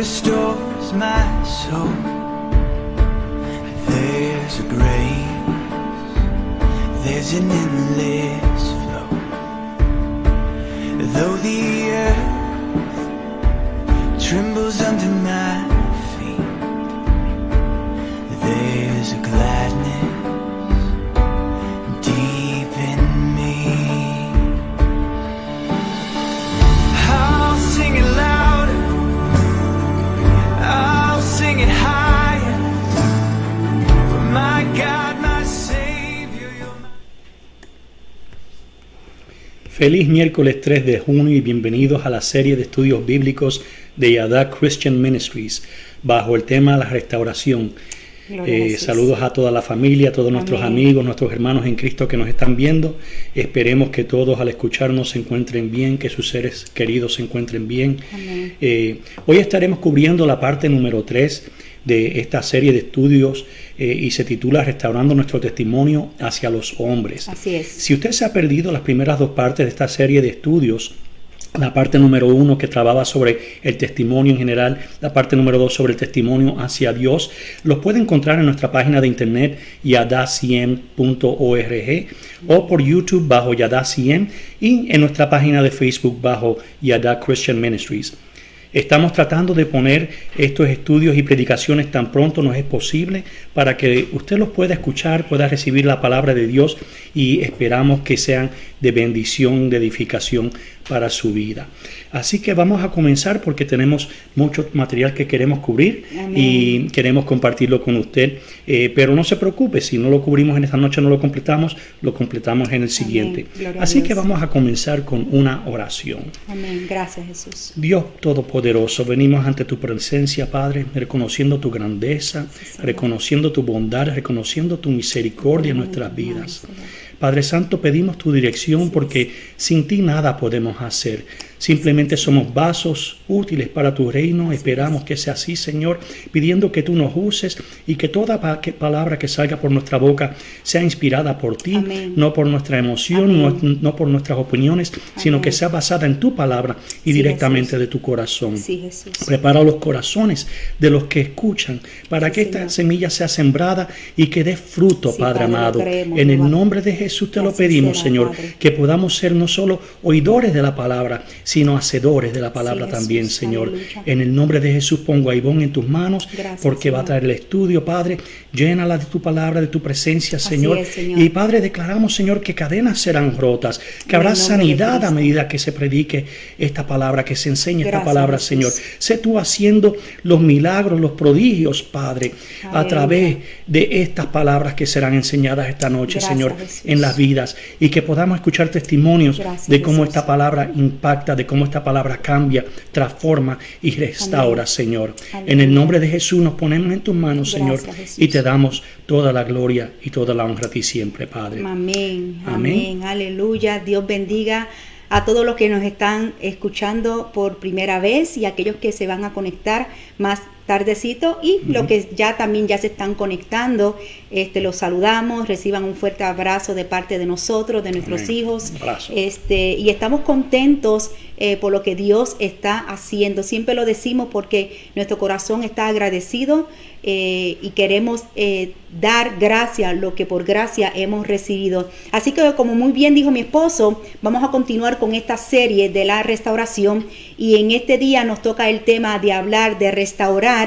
restores my soul. There's a grace, there's an endless flow. Though the earth trembles under my feet, there's a gladness deep in me. I'll sing it louder, I'll sing it higher, for my God, my Savior, you're my... Feliz miércoles 3 de junio y bienvenidos a la serie de estudios bíblicos de Yada Christian Ministries bajo el tema La Restauración. Saludos a toda la familia, a todos nuestros amigos, nuestros hermanos en Cristo que nos están viendo. Esperemos que todos al escucharnos se encuentren bien, que sus seres queridos se encuentren bien. Hoy estaremos cubriendo la parte número 3 de esta serie de estudios y se titula Restaurando nuestro testimonio hacia los hombres. Así es. Si usted se ha perdido las primeras dos partes de esta serie de estudios, la parte número 1 que trataba sobre el testimonio en general, la parte número 2 sobre el testimonio hacia Dios, los puede encontrar en nuestra página de internet yada100.org o por YouTube bajo Yada 100 y en nuestra página de Facebook bajo Yada Christian Ministries. Estamos tratando de poner estos estudios y predicaciones tan pronto nos es posible para que usted los pueda escuchar, pueda recibir la palabra de Dios y esperamos que sean de bendición, de edificación para su vida. Así que vamos a comenzar porque tenemos mucho material que queremos cubrir. Amén. Y queremos compartirlo con usted. Pero no se preocupe, si no lo cubrimos en esta noche, no lo completamos en el siguiente. Así que vamos a comenzar con una oración. Amén. Gracias, Jesús. Dios Todopoderoso, venimos ante tu presencia, Padre, reconociendo tu grandeza, reconociendo tu bondad, reconociendo tu misericordia en nuestras vidas. Padre Santo, pedimos tu dirección porque sin ti nada podemos hacer. Simplemente somos vasos útiles para tu reino. Esperamos que sea así, Señor, pidiendo que tú nos uses y que toda palabra que salga por nuestra boca sea inspirada por ti. Amén. No por nuestra emoción, no por nuestras opiniones, sino que sea basada en tu palabra y directamente de tu corazón. Prepara los corazones de los que escuchan para que esta semilla sea sembrada y que dé fruto, Padre amado. En el nombre de Jesús te lo pedimos, Señor, que podamos ser no solo oidores de la palabra, sino hacedores de la palabra también, Señor. Aleluya. En el nombre de Jesús pongo a Ivonne en tus manos. Gracias, porque Señor. Va a traer el estudio, Padre. Llénala de tu palabra, de tu presencia, Señor. Señor. Y Padre, declaramos, Señor, que cadenas serán rotas, que habrá sanidad a medida que se predique esta palabra, que se enseñe esta palabra, Jesús. Señor. Sé tú haciendo los milagros, los prodigios, Padre, a través de estas palabras que serán enseñadas esta noche, gracias, Señor, Jesús. En las vidas, y que podamos escuchar testimonios de cómo Jesús. Esta palabra impacta, de cómo esta palabra cambia, transforma y restaura, Señor. En el nombre de Jesús nos ponemos en tus manos, Señor, y te damos toda la gloria y toda la honra a ti siempre, Padre. Amén. Amén. Aleluya. Dios bendiga a todos los que nos están escuchando por primera vez y aquellos que se van a conectar más tardecito y los que ya se están conectando, los saludamos, reciban un fuerte abrazo de parte de nosotros, de nuestros hijos, y estamos contentos por lo que Dios está haciendo. Siempre lo decimos porque nuestro corazón está agradecido y queremos dar gracia, lo que por gracia hemos recibido. Así que, como muy bien dijo mi esposo, vamos a continuar con esta serie de la restauración y en este día nos toca el tema de hablar de restaurar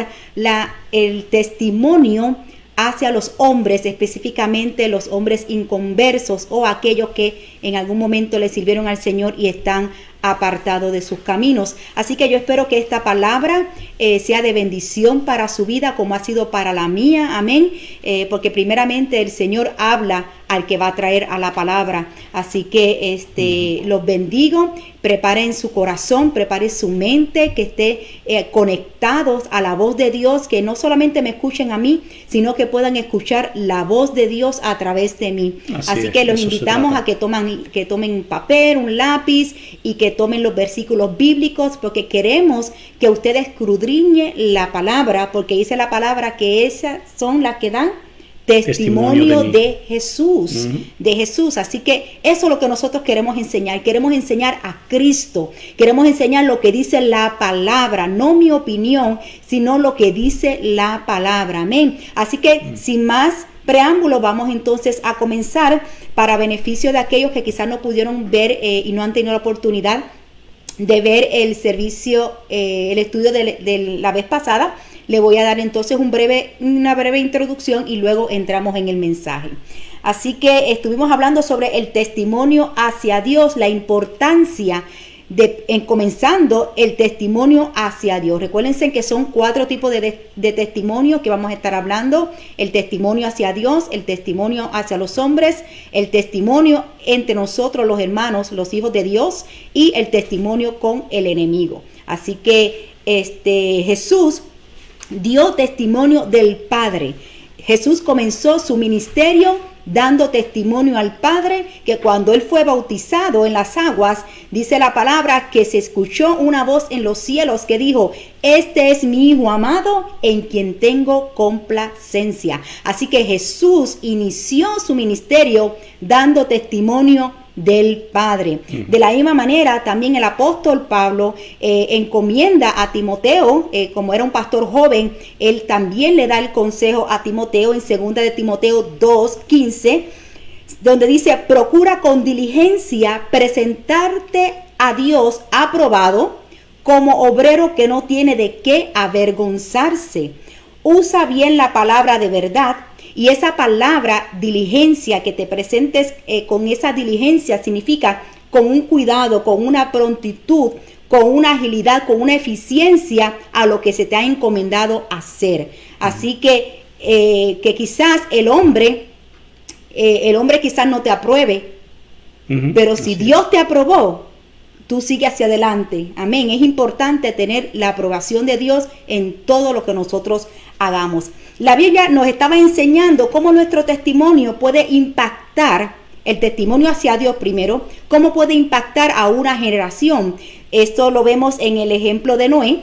el testimonio hacia los hombres, específicamente los hombres inconversos o aquellos que en algún momento le sirvieron al Señor y están apartados de sus caminos. Así que yo espero que esta palabra sea de bendición para su vida como ha sido para la mía, amén, porque primeramente el Señor habla al que va a traer a la palabra. Así que los bendigo. Preparen su corazón, preparen su mente, que esté conectados a la voz de Dios, que no solamente me escuchen a mí, sino que puedan escuchar la voz de Dios a través de mí. Así que los invitamos a que tomen papel, un lápiz y que tomen los versículos bíblicos, porque queremos que ustedes escudriñen la palabra, porque dice la palabra que esas son las que dan testimonio de Jesús, de Jesús. Así que eso es lo que nosotros queremos enseñar a Cristo, queremos enseñar lo que dice la palabra, no mi opinión, sino lo que dice la palabra, amén. Así que sin más preámbulo, vamos entonces a comenzar para beneficio de aquellos que quizás no pudieron ver y no han tenido la oportunidad de ver el servicio, el estudio de la vez pasada. Le voy a dar entonces una breve introducción y luego entramos en el mensaje. Así que estuvimos hablando sobre el testimonio hacia Dios, la importancia comenzando el testimonio hacia Dios. Recuérdense que son 4 tipos de testimonio que vamos a estar hablando: el testimonio hacia Dios, el testimonio hacia los hombres, el testimonio entre nosotros los hermanos, los hijos de Dios, y el testimonio con el enemigo. Así que Jesús dio testimonio del Padre. Jesús comenzó su ministerio dando testimonio al Padre, que cuando él fue bautizado en las aguas, dice la palabra que se escuchó una voz en los cielos que dijo: este es mi Hijo amado, en quien tengo complacencia. Así que Jesús inició su ministerio dando testimonio del Padre. De la misma manera, también el apóstol Pablo encomienda a Timoteo, como era un pastor joven, él también le da el consejo a Timoteo en 2 de Timoteo 2:15, donde dice: procura con diligencia presentarte a Dios aprobado, como obrero que no tiene de qué avergonzarse. Usa bien la palabra de verdad. Y esa palabra diligencia, que te presentes con esa diligencia, significa con un cuidado, con una prontitud, con una agilidad, con una eficiencia a lo que se te ha encomendado hacer. Así que quizás el hombre quizás no te apruebe, pero si Dios te aprobó, tú sigue hacia adelante. Amén. Es importante tener la aprobación de Dios en todo lo que nosotros hagamos. La Biblia nos estaba enseñando cómo nuestro testimonio puede impactar, el testimonio hacia Dios primero, cómo puede impactar a una generación. Esto lo vemos en el ejemplo de Noé,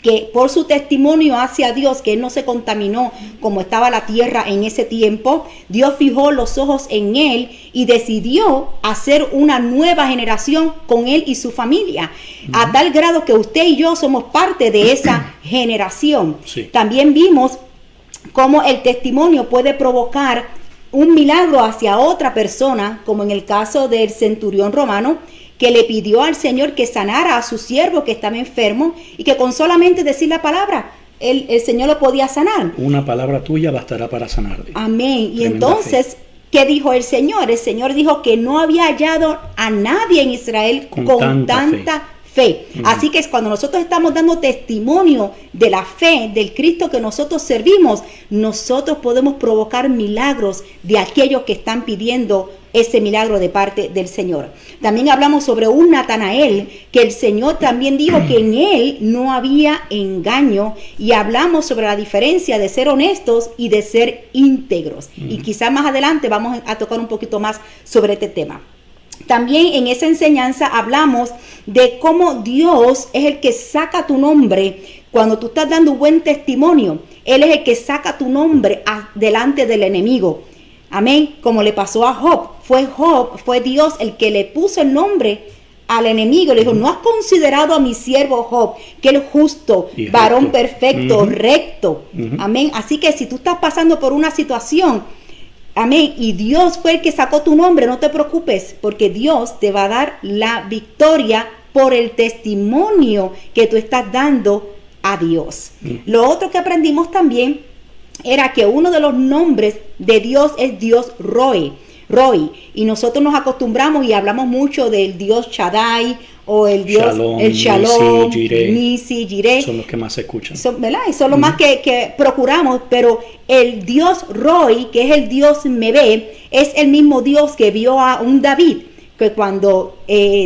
que por su testimonio hacia Dios, que él no se contaminó como estaba la tierra en ese tiempo, Dios fijó los ojos en él y decidió hacer una nueva generación con él y su familia, a tal grado que usted y yo somos parte de esa generación. Sí. También vimos cómo el testimonio puede provocar un milagro hacia otra persona, como en el caso del centurión romano, que le pidió al Señor que sanara a su siervo que estaba enfermo, y que con solamente decir la palabra, el Señor lo podía sanar. Una palabra tuya bastará para sanarle. Amén. Y entonces, fe. ¿Qué dijo el Señor? El Señor dijo que no había hallado a nadie en Israel con tanta fe. Así que es cuando nosotros estamos dando testimonio de la fe del Cristo que nosotros servimos, nosotros podemos provocar milagros de aquellos que están pidiendo ese milagro de parte del Señor. También hablamos sobre un Natanael, que el Señor también dijo que en él no había engaño, y hablamos sobre la diferencia de ser honestos y de ser íntegros. Y quizás más adelante vamos a tocar un poquito más sobre este tema. También en esa enseñanza hablamos de cómo Dios es el que saca tu nombre cuando tú estás dando buen testimonio. Él es el que saca tu nombre delante del enemigo. Amén. Como le pasó a Job. Fue Dios el que le puso el nombre al enemigo. Le dijo: no has considerado a mi siervo Job, que él es justo, varón perfecto, recto. Amén. Así que si tú estás pasando por una situación, amén, y Dios fue el que sacó tu nombre, no te preocupes, porque Dios te va a dar la victoria por el testimonio que tú estás dando a Dios. Lo otro que aprendimos también era que uno de los nombres de Dios es Dios Roy, y nosotros nos acostumbramos y hablamos mucho del Dios Shaddai, o el Dios Shalom, Nisi, Jireh. Son los que más se escuchan. ¿Verdad? Y son los más que procuramos, pero el Dios Roy, que es el Dios Mebe, es el mismo Dios que vio a un David, que cuando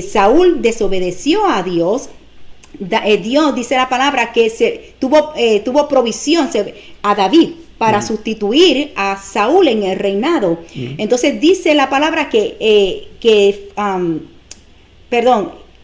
Saúl desobedeció a Dios, Dios, dice la palabra, que tuvo provisión a David para sustituir a Saúl en el reinado. Entonces dice la palabra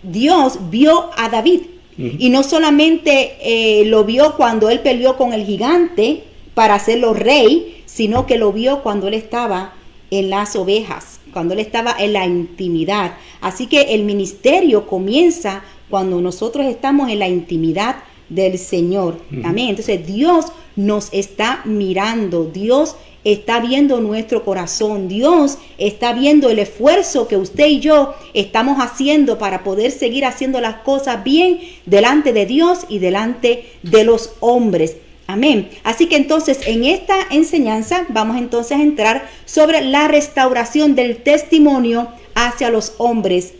Dios vio a David, y no solamente lo vio cuando él peleó con el gigante, para hacerlo rey, sino que lo vio cuando él estaba en las ovejas, cuando él estaba en la intimidad. Así que el ministerio comienza cuando nosotros estamos en la intimidad del Señor. Amén. Entonces Dios nos está mirando, Dios está viendo nuestro corazón, Dios está viendo el esfuerzo que usted y yo estamos haciendo para poder seguir haciendo las cosas bien delante de Dios y delante de los hombres. Amén. Así que entonces en esta enseñanza vamos entonces a entrar sobre la restauración del testimonio hacia los hombres,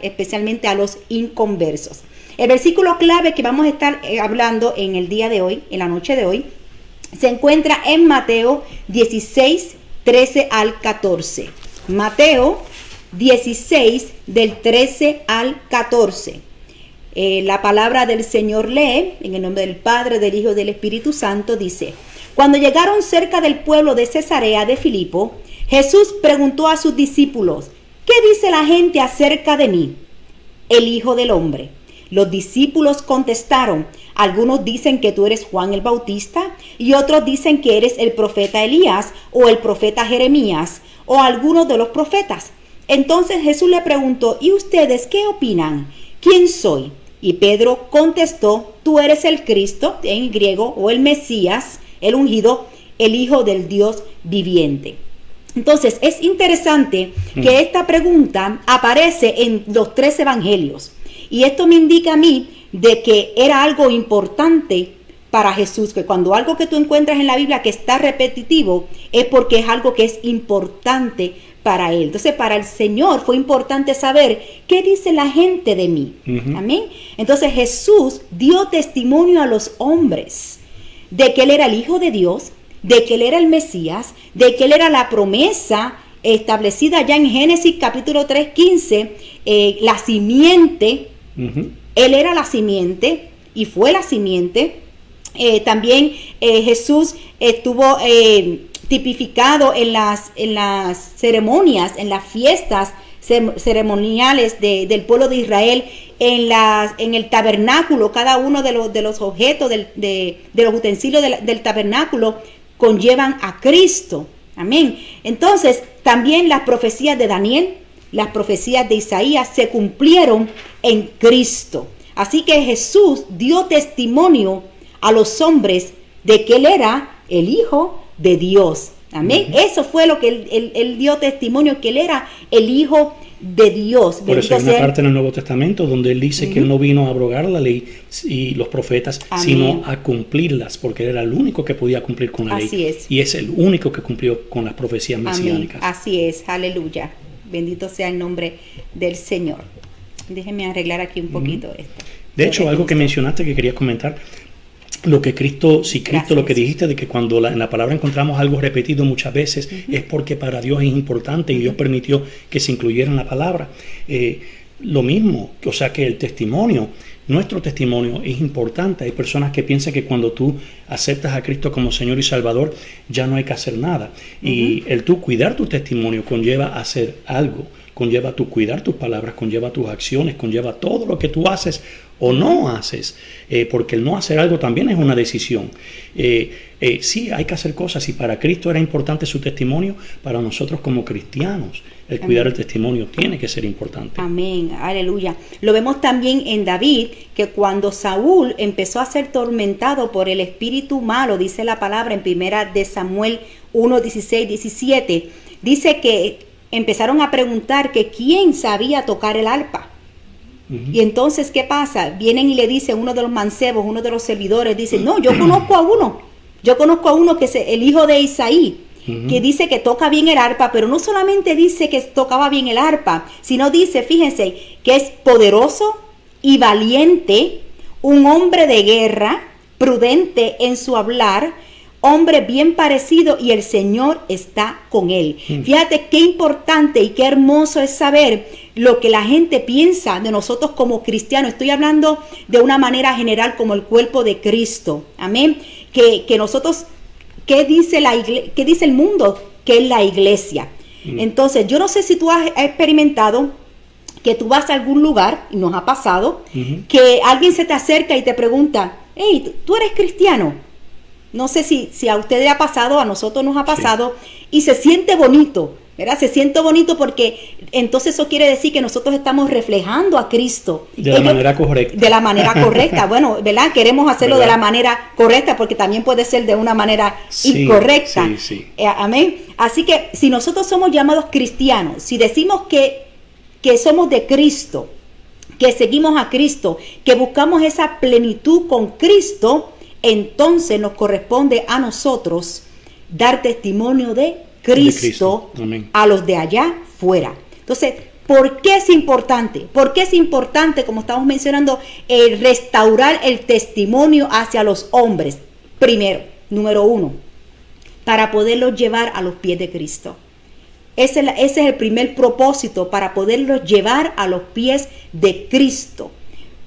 especialmente a los inconversos. El versículo clave que vamos a estar hablando en el día de hoy, en la noche de hoy, se encuentra en Mateo 16, 13 al 14. Mateo 16, del 13 al 14. La palabra del Señor lee, en el nombre del Padre, del Hijo y del Espíritu Santo, dice: Cuando llegaron cerca del pueblo de Cesarea de Filipo, Jesús preguntó a sus discípulos: ¿Qué dice la gente acerca de mí, el Hijo del Hombre? Los discípulos contestaron: algunos dicen que tú eres Juan el Bautista, y otros dicen que eres el profeta Elías, o el profeta Jeremías, o algunos de los profetas. Entonces Jesús le preguntó: ¿y ustedes qué opinan? ¿Quién soy? Y Pedro contestó: tú eres el Cristo, en griego, o el Mesías, el ungido, el Hijo del Dios viviente. Entonces es interesante que esta pregunta aparece en los 3 evangelios. Y esto me indica a mí de que era algo importante para Jesús, que cuando algo que tú encuentras en la Biblia que está repetitivo, es porque es algo que es importante para él. Entonces para el Señor fue importante saber qué dice la gente de mí. Amén. Entonces Jesús dio testimonio a los hombres de que él era el Hijo de Dios, de que él era el Mesías, de que él era la promesa establecida ya en Génesis capítulo 3, 15, la simiente. Él era la simiente y fue la simiente. También Jesús estuvo tipificado en las ceremonias, en las fiestas ceremoniales del pueblo de Israel, en el tabernáculo. Cada uno de los objetos de los utensilios del tabernáculo conllevan a Cristo. Amén. Entonces también las profecías de Daniel, las profecías de Isaías se cumplieron en Cristo. Así que Jesús dio testimonio a los hombres de que él era el Hijo de Dios. Amén. Eso fue lo que él dio testimonio, que él era el Hijo de Dios. Por eso hay una parte en el Nuevo Testamento donde él dice que él no vino a abrogar la ley y los profetas, sino a cumplirlas, porque él era el único que podía cumplir con la ley. Así es. Y es el único que cumplió con las profecías mesiánicas. Así es, aleluya. Bendito sea el nombre del Señor. Déjenme arreglar aquí un poquito esto. De hecho, algo que mencionaste que quería comentar, lo que Cristo, lo que dijiste de que cuando en la palabra encontramos algo repetido muchas veces, es porque para Dios es importante y Dios permitió que se incluyera en la palabra. Lo mismo, o sea que el testimonio, nuestro testimonio es importante. Hay personas que piensan que cuando tú aceptas a Cristo como Señor y Salvador, ya no hay que hacer nada. Y el tú cuidar tu testimonio conlleva hacer algo, conlleva tu cuidar tus palabras, conlleva tus acciones, conlleva todo lo que tú haces o no haces, porque el no hacer algo también es una decisión. Sí, hay que hacer cosas, y para Cristo era importante su testimonio, para nosotros como cristianos el cuidar el testimonio tiene que ser importante. Amén, aleluya. Lo vemos también en David, que cuando Saúl empezó a ser tormentado por el espíritu malo, dice la palabra en 1 de Samuel 1, 16, 17, dice que empezaron a preguntar que quién sabía tocar el arpa. Y entonces, ¿qué pasa? Vienen y le dice uno de los mancebos, uno de los servidores, dice: no, yo conozco a uno que es el hijo de Isaí, que dice que toca bien el arpa, pero no solamente dice que tocaba bien el arpa, sino dice, fíjense, que es poderoso y valiente, un hombre de guerra, prudente en su hablar, hombre bien parecido, y el Señor está con él. Fíjate qué importante y qué hermoso es saber lo que la gente piensa de nosotros como cristianos. Estoy hablando de una manera general como el cuerpo de Cristo. Amén. Que nosotros, ¿qué dice el mundo? Que es la iglesia. Entonces, yo no sé si tú has experimentado que tú vas a algún lugar, y nos ha pasado, que alguien se te acerca y te pregunta: hey, ¿tú eres cristiano? No sé si a ustedes ha pasado, a nosotros nos ha pasado, y se siente bonito, ¿verdad? Se siente bonito porque entonces eso quiere decir que nosotros estamos reflejando a Cristo. De la manera correcta. De la manera correcta. Bueno, ¿verdad? Queremos hacerlo de la manera correcta porque también puede ser de una manera incorrecta. Amén. Así que si nosotros somos llamados cristianos, si decimos que somos de Cristo, que seguimos a Cristo, que buscamos esa plenitud con Cristo, entonces nos corresponde a nosotros dar testimonio de Cristo a los de allá fuera. Entonces, ¿por qué es importante? ¿Por qué es importante, como estamos mencionando, restaurar el testimonio hacia los hombres? Primero, número uno, para poderlos llevar a los pies de Cristo. Ese es el primer propósito, para poderlos llevar a los pies de Cristo.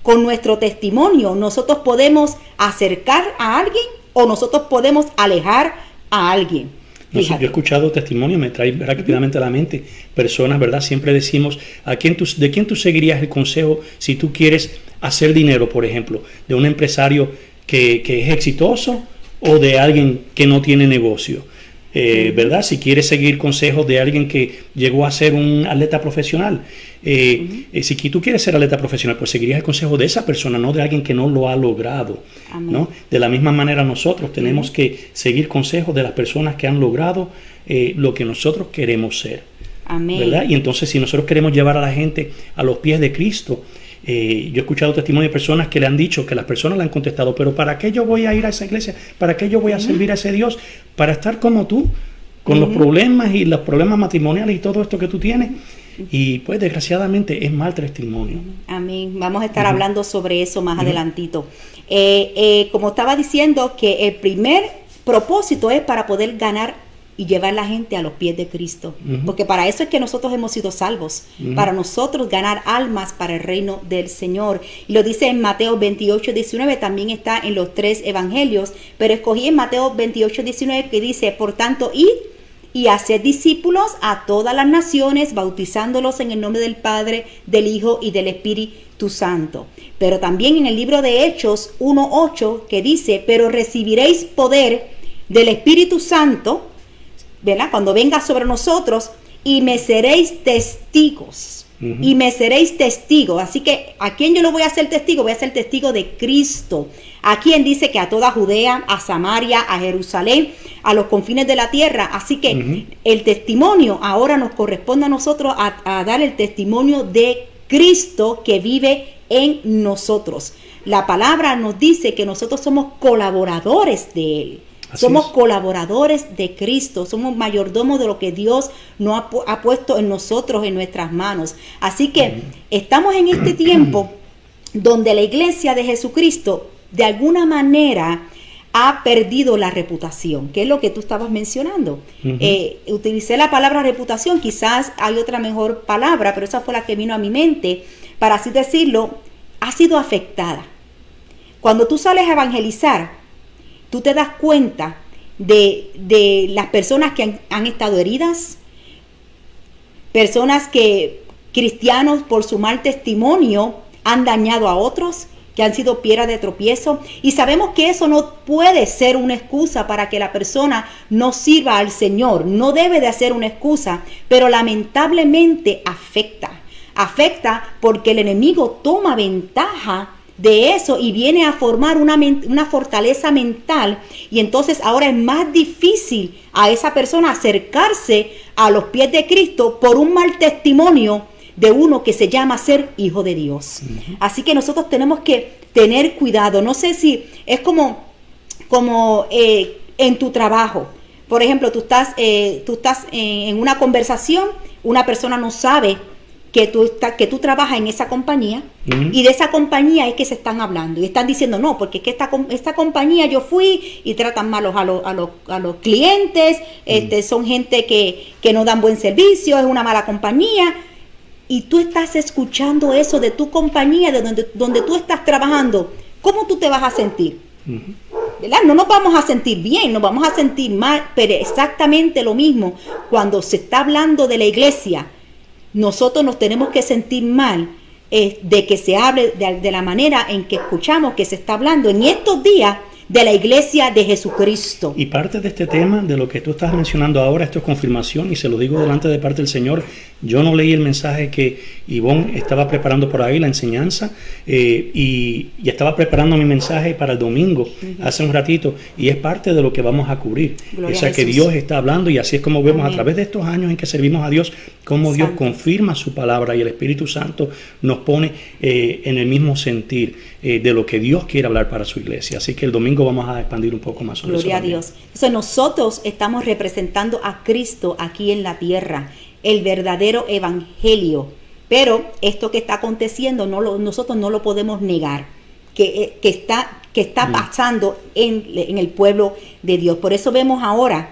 Con nuestro testimonio nosotros podemos acercar a alguien o nosotros podemos alejar a alguien. No, yo he escuchado testimonios, me trae rápidamente a la mente personas, ¿verdad? Siempre decimos, ¿de quién tú seguirías el consejo si tú quieres hacer dinero, por ejemplo? ¿De un empresario que es exitoso o de alguien que no tiene negocio? ¿Verdad? Si quieres seguir consejos de alguien que llegó a ser un atleta profesional, si tú quieres ser atleta profesional, pues seguirías el consejo de esa persona, no de alguien que no lo ha logrado, ¿no? De la misma manera nosotros tenemos que seguir consejos de las personas que han logrado lo que nosotros queremos ser. Amén. ¿Verdad? Y entonces si nosotros queremos llevar a la gente a los pies de Cristo, yo he escuchado testimonios de personas que le han dicho, que las personas le han contestado, pero ¿para qué yo voy a ir a esa iglesia? ¿Para qué yo voy a servir a ese Dios? Para estar como tú, con los problemas y los problemas matrimoniales y todo esto que tú tienes. Y pues desgraciadamente es mal testimonio. Amén. Vamos a estar hablando sobre eso más adelantito. Como estaba diciendo, que el primer propósito es para poder ganar y llevar a la gente a los pies de Cristo. Porque para eso es que nosotros hemos sido salvos. Para nosotros ganar almas para el reino del Señor. Y lo dice en Mateo 28:19, también está en los 3 evangelios. Pero escogí en Mateo 28:19 que dice, por tanto, id y haced discípulos a todas las naciones, bautizándolos en el nombre del Padre, del Hijo y del Espíritu Santo. Pero también en el libro de Hechos 1:8 que dice, pero recibiréis poder del Espíritu Santo, ¿verdad? Cuando venga sobre nosotros, y me seréis testigos. Y me seréis testigos. Así que, ¿a quién yo lo voy a hacer testigo? Voy a ser testigo de Cristo. ¿A quién? Dice que a toda Judea, a Samaria, a Jerusalén, a los confines de la tierra. Así que el testimonio ahora nos corresponde a nosotros a dar el testimonio de Cristo que vive en nosotros. La palabra nos dice que nosotros somos colaboradores de Él. Somos colaboradores de Cristo, somos mayordomos de lo que Dios nos ha puesto en nosotros, en nuestras manos. Así que estamos en este tiempo donde la iglesia de Jesucristo de alguna manera ha perdido la reputación, que es lo que tú estabas mencionando. Utilicé la palabra reputación, quizás hay otra mejor palabra, pero esa fue la que vino a mi mente, para así decirlo, ha sido afectada. Cuando tú sales a evangelizar, tú te das cuenta de las personas que han estado heridas, personas que, cristianos por su mal testimonio, han dañado a otros, que han sido piedra de tropiezo. Y sabemos que eso no puede ser una excusa para que la persona no sirva al Señor. No debe de ser una excusa, pero lamentablemente afecta. Afecta porque el enemigo toma ventaja de eso y viene a formar una fortaleza mental, y entonces ahora es más difícil a esa persona acercarse a los pies de Cristo por un mal testimonio de uno que se llama ser hijo de Dios. Así que nosotros tenemos que tener cuidado. No sé si es como en tu trabajo. Por ejemplo, tú estás en una conversación, una persona no sabe que tú trabajas en esa compañía, y de esa compañía es que se están hablando y están diciendo, no, porque es que esta compañía yo fui y tratan malos a los clientes, son gente que no dan buen servicio, es una mala compañía, y tú estás escuchando eso de tu compañía, de donde tú estás trabajando. ¿Cómo tú te vas a sentir? ¿Verdad? No nos vamos a sentir bien, nos vamos a sentir mal, pero exactamente lo mismo cuando se está hablando de la iglesia. Nosotros nos tenemos que sentir mal de que se hable de la manera en que escuchamos que se está hablando. En estos días de la iglesia de Jesucristo. Y parte de este tema, de lo que tú estás mencionando ahora, esto es confirmación, y se lo digo delante de parte del Señor. Yo no leí el mensaje que Ivonne estaba preparando por ahí, la enseñanza, y estaba preparando mi mensaje para el domingo, hace un ratito, y es parte de lo que vamos a cubrir. Gloria O sea, a que Jesús. Dios está hablando, y así es como vemos Amén. a través de estos años en que servimos a Dios, cómo Dios Santo. confirma su palabra, y el Espíritu Santo nos pone en el mismo sentir de lo que Dios quiere hablar para su iglesia. Así que el domingo vamos a expandir un poco más sobre eso. Gloria a también. Dios. Entonces nosotros estamos representando a Cristo aquí en la tierra, el verdadero evangelio. Pero esto que está aconteciendo nosotros no lo podemos negar, que está pasando en el pueblo de Dios. Por eso vemos ahora,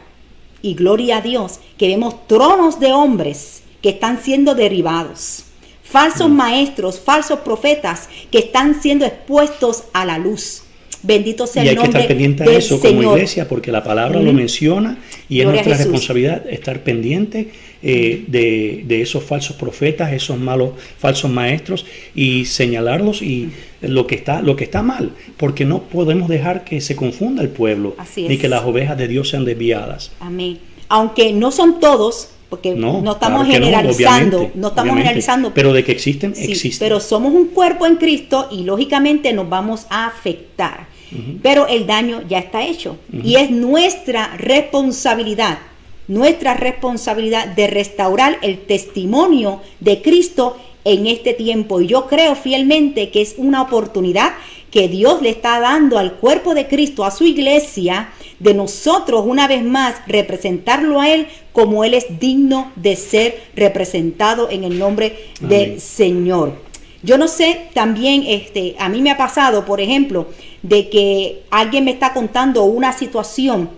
y gloria a Dios, que vemos tronos de hombres que están siendo derribados. Falsos maestros, falsos profetas que están siendo expuestos a la luz. Bendito sea Y el hay que nombre estar pendiente a del eso como Señor. iglesia, porque la palabra lo menciona, y es Gloria a nuestra Jesús. responsabilidad estar pendiente de esos falsos profetas, esos malos falsos maestros, y señalarlos y lo que está mal, porque no podemos dejar que se confunda el pueblo, Así ni es. que las ovejas de Dios sean desviadas. Amén. Aunque no son todos, porque no estamos claro que generalizando, obviamente, no estamos obviamente, generalizando, pero de que existen, sí, existen. pero somos un cuerpo en Cristo y lógicamente nos vamos a afectar. Pero el daño ya está hecho y es nuestra responsabilidad de restaurar el testimonio de Cristo en este tiempo. Y yo creo fielmente que es una oportunidad que Dios le está dando al cuerpo de Cristo, a su iglesia, de nosotros una vez más representarlo a Él como Él es digno de ser representado en el nombre del Señor. Yo no sé, también a mí me ha pasado, por ejemplo, de que alguien me está contando una situación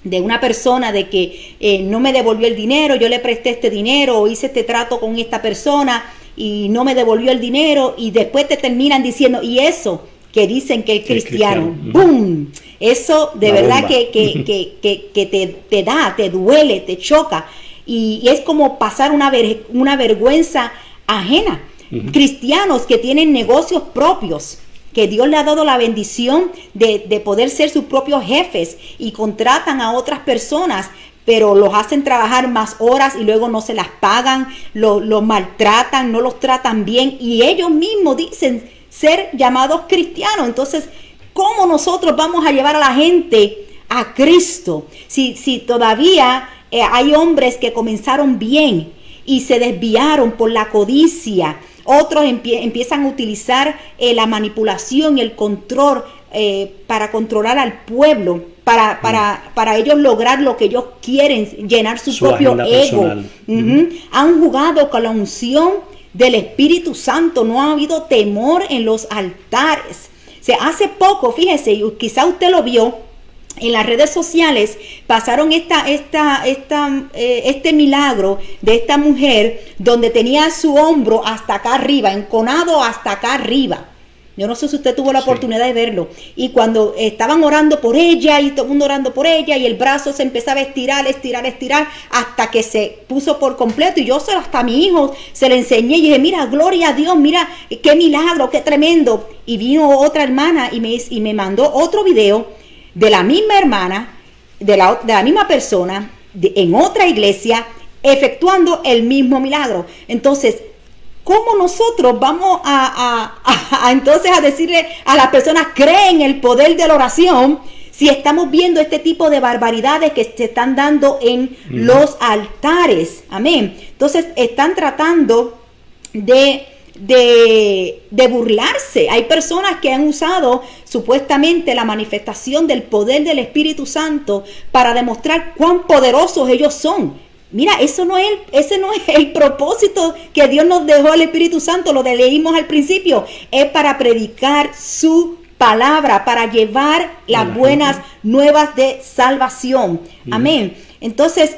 de una persona de que no me devolvió el dinero, yo le presté este dinero o hice este trato con esta persona y no me devolvió el dinero, y después te terminan diciendo, y eso que dicen que es cristiano, ¡boom! Eso de La verdad bomba. que te duele, te choca, y es como pasar una vergüenza ajena. Cristianos que tienen negocios propios, que Dios le ha dado la bendición de poder ser sus propios jefes y contratan a otras personas, pero los hacen trabajar más horas y luego no se las pagan, los maltratan, no los tratan bien, y ellos mismos dicen ser llamados cristianos. Entonces, ¿cómo nosotros vamos a llevar a la gente a Cristo si todavía hay hombres que comenzaron bien y se desviaron por la codicia? Otros empiezan a utilizar la manipulación y el control para controlar al pueblo, para ellos lograr lo que ellos quieren, llenar su propio ego. Han jugado con la unción del Espíritu Santo, no ha habido temor en los altares. O sea, hace poco, fíjese, quizá usted lo vio, en las redes sociales pasaron este milagro de esta mujer donde tenía su hombro hasta acá arriba, enconado hasta acá arriba. Yo no sé si usted tuvo la oportunidad de verlo. Y cuando estaban orando por ella y todo el mundo orando por ella y el brazo se empezaba a estirar hasta que se puso por completo. Y yo hasta a mi hijo se le enseñé y dije, mira, gloria a Dios, mira qué milagro, qué tremendo. Y vino otra hermana y me mandó otro video de la misma hermana, de la misma persona, en otra iglesia, efectuando el mismo milagro. Entonces, ¿cómo nosotros vamos entonces a decirle a las personas, creen en el poder de la oración, si estamos viendo este tipo de barbaridades que se están dando en los altares? Amén. Entonces, están tratando de burlarse. Hay personas que han usado supuestamente la manifestación del poder del Espíritu Santo para demostrar cuán poderosos ellos son. Mira, ese no es el propósito que Dios nos dejó el Espíritu Santo, lo leímos al principio, es para predicar su palabra, para llevar las buenas nuevas de salvación. Amén. Entonces,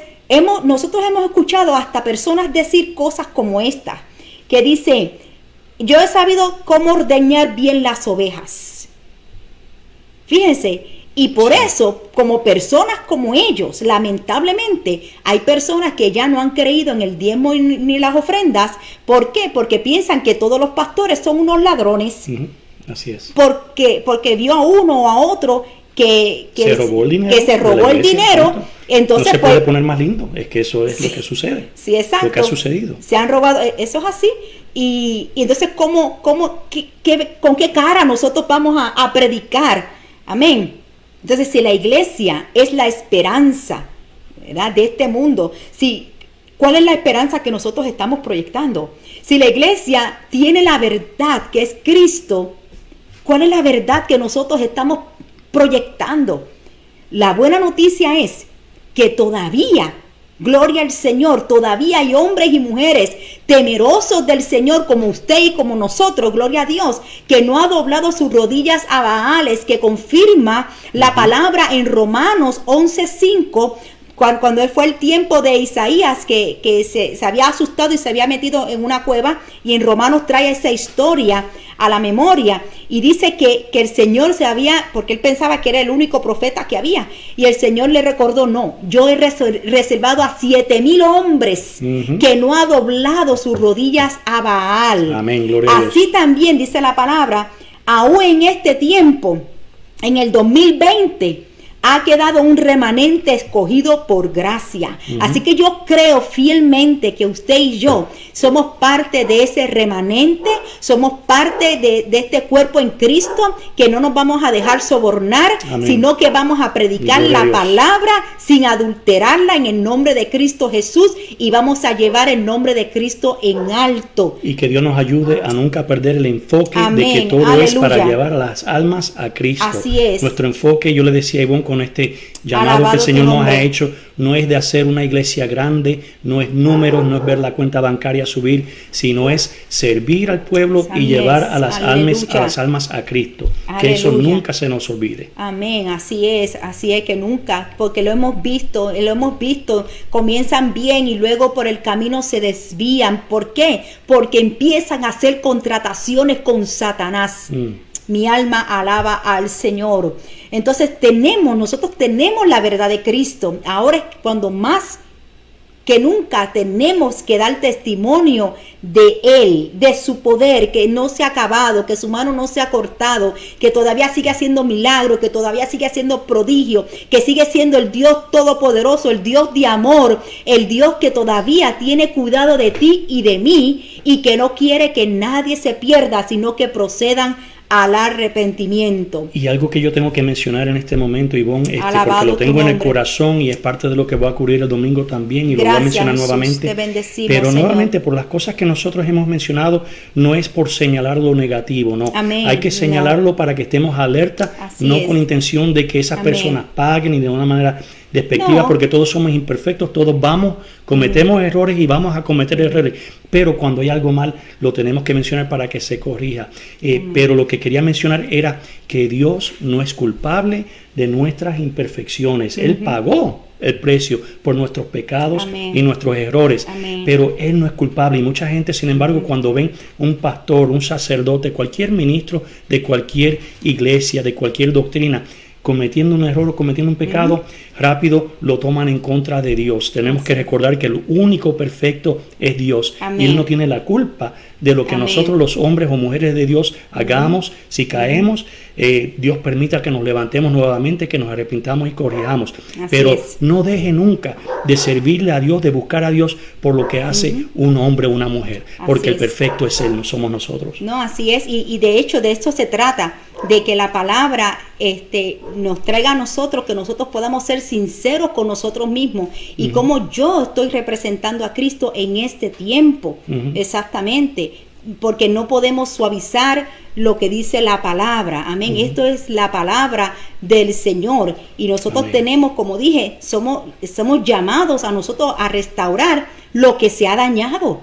nosotros hemos escuchado hasta personas decir cosas como esta, que dice, yo he sabido cómo ordeñar bien las ovejas. Fíjense, y por eso, como personas como ellos, lamentablemente, hay personas que ya no han creído en el diezmo ni las ofrendas. ¿Por qué? Porque piensan que todos los pastores son unos ladrones. Así es. Porque vio a uno o a otro se robó el dinero, que se robó el dinero. Entonces, no se puede poner más lindo, es que eso es lo que sucede. Sí, exacto. Lo que ha sucedido. Se han robado, eso es así. Y entonces, ¿con qué cara nosotros vamos a predicar? Amén. Entonces, si la iglesia es la esperanza, ¿verdad?, de este mundo, ¿cuál es la esperanza que nosotros estamos proyectando? Si la iglesia tiene la verdad que es Cristo, ¿cuál es la verdad que nosotros estamos proyectando? La buena noticia es que todavía, gloria al Señor, todavía hay hombres y mujeres temerosos del Señor como usted y como nosotros, gloria a Dios, que no ha doblado sus rodillas a Baales, que confirma la palabra en Romanos 11:5, cuando fue el tiempo de Isaías que se había asustado y se había metido en una cueva, y en Romanos trae esa historia a la memoria y dice que el Señor porque él pensaba que era el único profeta que había, y el Señor le recordó: no, yo he reservado a 7,000 hombres que no ha doblado sus rodillas a Baal. Amén, gloria a Dios. Así también dice la palabra, aún en este tiempo, en el 2020, ha quedado un remanente escogido por gracia. Así que yo creo fielmente que usted y yo somos parte de ese remanente, somos parte de este cuerpo en Cristo, que no nos vamos a dejar sobornar, Amén, sino que vamos a predicar la palabra sin adulterarla en el nombre de Cristo Jesús, y vamos a llevar el nombre de Cristo en alto. Y que Dios nos ayude a nunca perder el enfoque. Amén, de que todo aleluya, es para llevar a las almas a Cristo. Así es. Nuestro enfoque, yo le decía a Ivonne, con este llamado Alabado que el Señor tu nos nombre. ha hecho, no es de hacer una iglesia grande, no es números, no es ver la cuenta bancaria subir, sino es servir al pueblo Así y llevar es. a las almas a Cristo. Aleluya. Que eso nunca se nos olvide. Amén, así es que nunca, porque lo hemos visto, comienzan bien y luego por el camino se desvían. ¿Por qué? Porque empiezan a hacer contrataciones con Satanás. Mi alma alaba al Señor. Entonces nosotros tenemos la verdad de Cristo. Ahora es cuando más que nunca tenemos que dar testimonio de Él, de su poder, que no se ha acabado, que su mano no se ha cortado, que todavía sigue haciendo milagros, que todavía sigue haciendo prodigio, que sigue siendo el Dios todopoderoso, el Dios de amor, el Dios que todavía tiene cuidado de ti y de mí, y que no quiere que nadie se pierda, sino que procedan al arrepentimiento. Y algo que yo tengo que mencionar en este momento, Ivonne, Alabado porque lo tengo tu en el nombre. corazón y es parte de lo que va a ocurrir el domingo también, y lo voy a mencionar Jesús, nuevamente. te bendecimos, Pero Señor. nuevamente, por las cosas que nosotros hemos mencionado, no es por señalar lo negativo, no. Amén. Hay que señalarlo para que estemos alerta, Así no es. con intención de que esas Amén. personas paguen y de una manera despectiva, No. porque todos somos imperfectos, todos cometemos errores y vamos a cometer errores, pero cuando hay algo mal lo tenemos que mencionar para que se corrija. Pero lo que quería mencionar era que Dios no es culpable de nuestras imperfecciones. Él pagó el precio por nuestros pecados Amén. y nuestros errores, Amén. pero Él no es culpable. Y mucha gente, sin embargo, cuando ven un pastor, un sacerdote, cualquier ministro de cualquier iglesia, de cualquier doctrina, cometiendo un error o cometiendo un pecado, rápido lo toman en contra de Dios. Tenemos que recordar que el único perfecto es Dios. Amén. Y Él no tiene la culpa de lo que Amén. nosotros, los hombres o mujeres de Dios, hagamos. Si caemos, Dios permita que nos levantemos nuevamente, que nos arrepintamos y corrijamos. Así Pero es. no deje nunca de servirle a Dios, de buscar a Dios por lo que hace un hombre o una mujer, porque el es. perfecto es Él, no somos nosotros. No, así es, y de hecho de esto se trata, de que la palabra nos traiga a nosotros, que nosotros podamos ser sinceros con nosotros mismos, y cómo yo estoy representando a Cristo en este tiempo, exactamente, porque no podemos suavizar lo que dice la palabra. Amén. Esto es la palabra del Señor, y nosotros Amén. tenemos, como dije, somos llamados a nosotros a restaurar lo que se ha dañado.